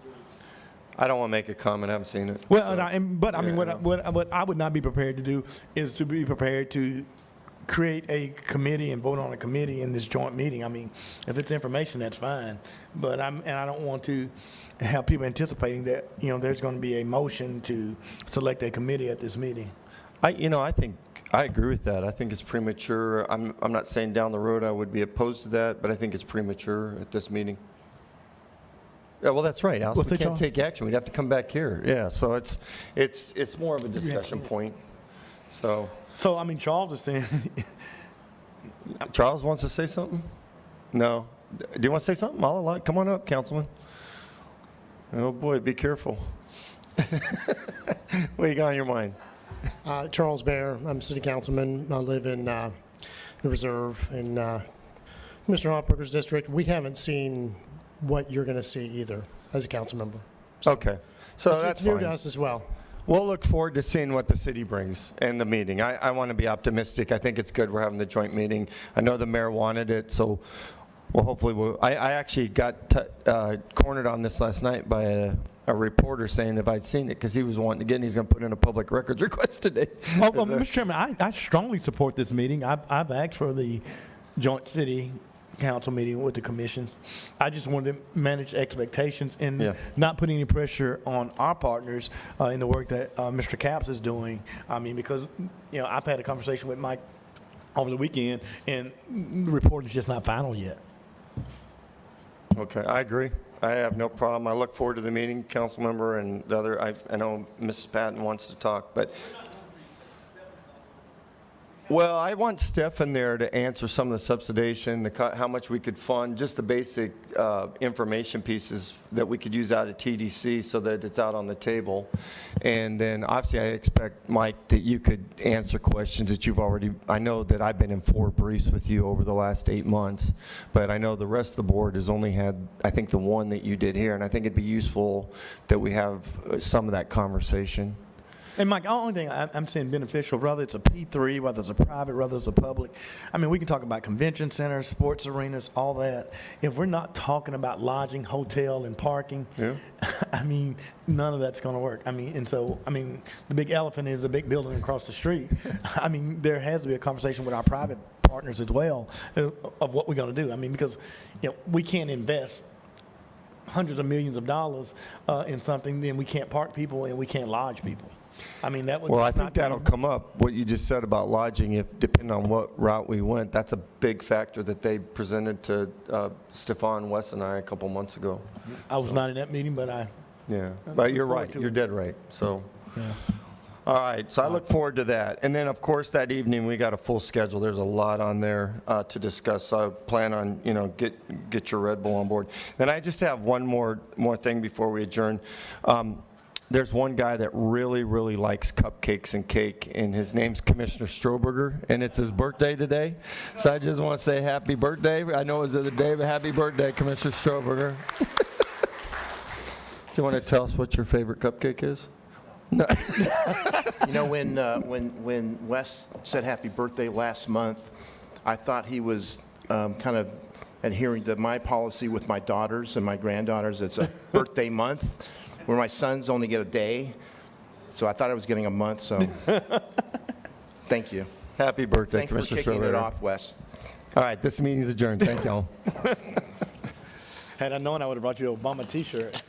I don't want to make a comment. I haven't seen it. Well, so. but I mean, Yeah. what I would not be prepared to do is to be prepared to create a committee and vote on a committee in this joint meeting. I mean, if it's information, that's fine. But I don't want to have people anticipating that there's going to be a motion to select a committee at this meeting. I think I agree with that. I think it's premature. I'm not saying down the road I would be opposed to that, but I think it's premature at this meeting. Yeah, well, that's right, Alice. What's We that, can't Charles? take action. We'd have to come back here. Yeah, so it's more of a discussion point. So So I mean, Charles is saying, Charles wants to say something? No. Do you want to say something? I'll allow. Come on up, Councilman. Oh boy, be careful. What you got on your mind? Charles Bear, I'm city councilman. I live in the Reserve in Mr. Hopper's district. We haven't seen what you're going to see either as a council member. Okay, so it's that's new fine. to us as well. We'll look forward to seeing what the city brings in the meeting. I want to be optimistic. I think it's good we're having the joint meeting. I know the mayor wanted it, so well, hopefully I actually got cornered on this last night by a reporter saying if I'd seen it, because he was wanting to get, and he's going to put in a public records request today. Mr. Chairman, I strongly support this meeting. I've asked for the joint city council meeting with the commission. I just wanted to manage expectations and not put any pressure on our partners in the work that Mr. Capps is doing. I mean, because, you know, I've had a conversation with Mike over the weekend, and the report is just not final yet. Okay, I agree. I have no problem. I look forward to the meeting, council member, and the other, I know Mrs. Patton wants to talk, but, well, I want Stefan there to answer some of the subsidization, how much we could fund, just the basic information pieces that we could use out of TDC so that it's out on the table. And then, obviously, I expect, Mike, that you could answer questions that you've already, I know that I've been in 4 briefs with you over the last 8 months, but I know the rest of the board has only had, I think, the one that you did here, and I think it'd be useful that we have some of that conversation. And Mike, the only thing I'm saying beneficial, whether it's a P3, whether it's a private, whether it's a public, I mean, we can talk about convention centers, sports arenas, all that. If we're not talking about lodging, hotel, and parking, I mean, none of that's going to work. I mean, and so, I mean, the big elephant is the big building across the street. I mean, there has to be a conversation with our private partners as well of what we're going to do. I mean, because, you know, we can't invest hundreds of millions of dollars in something, then we can't park people and we can't lodge people. I mean, that would. Well, I think that'll come up, what you just said about lodging, if, depending on what route we went, that's a big factor that they presented to Stefan West and I a couple months ago. I was not in that meeting, but I. Yeah, but you're right, you're dead right, so. Yeah. All right, so I look forward to that. And then, of course, that evening, we got a full schedule. There's a lot on there to discuss, so I plan on, you know, get your Red Bull on board. Then I just have one more thing before we adjourn. There's one guy that really, really likes cupcakes and cake, and his name's Commissioner Stroberger, and it's his birthday today. So I just want to say happy birthday. I know it was the other day, but happy birthday, Commissioner Stroberger. Do you want to tell us what your favorite cupcake is? No. You know, when Wes said happy birthday last month, I thought he was kind of adhering to my policy with my daughters and my granddaughters. It's a birthday month, where my sons only get a day. So I thought I was getting a month, so thank you. Happy birthday, Thanks for Commissioner kicking it Stroberger. off, Wes. All right, this meeting is adjourned. Thank y'all. Had I known, I would have brought you an Obama T-shirt.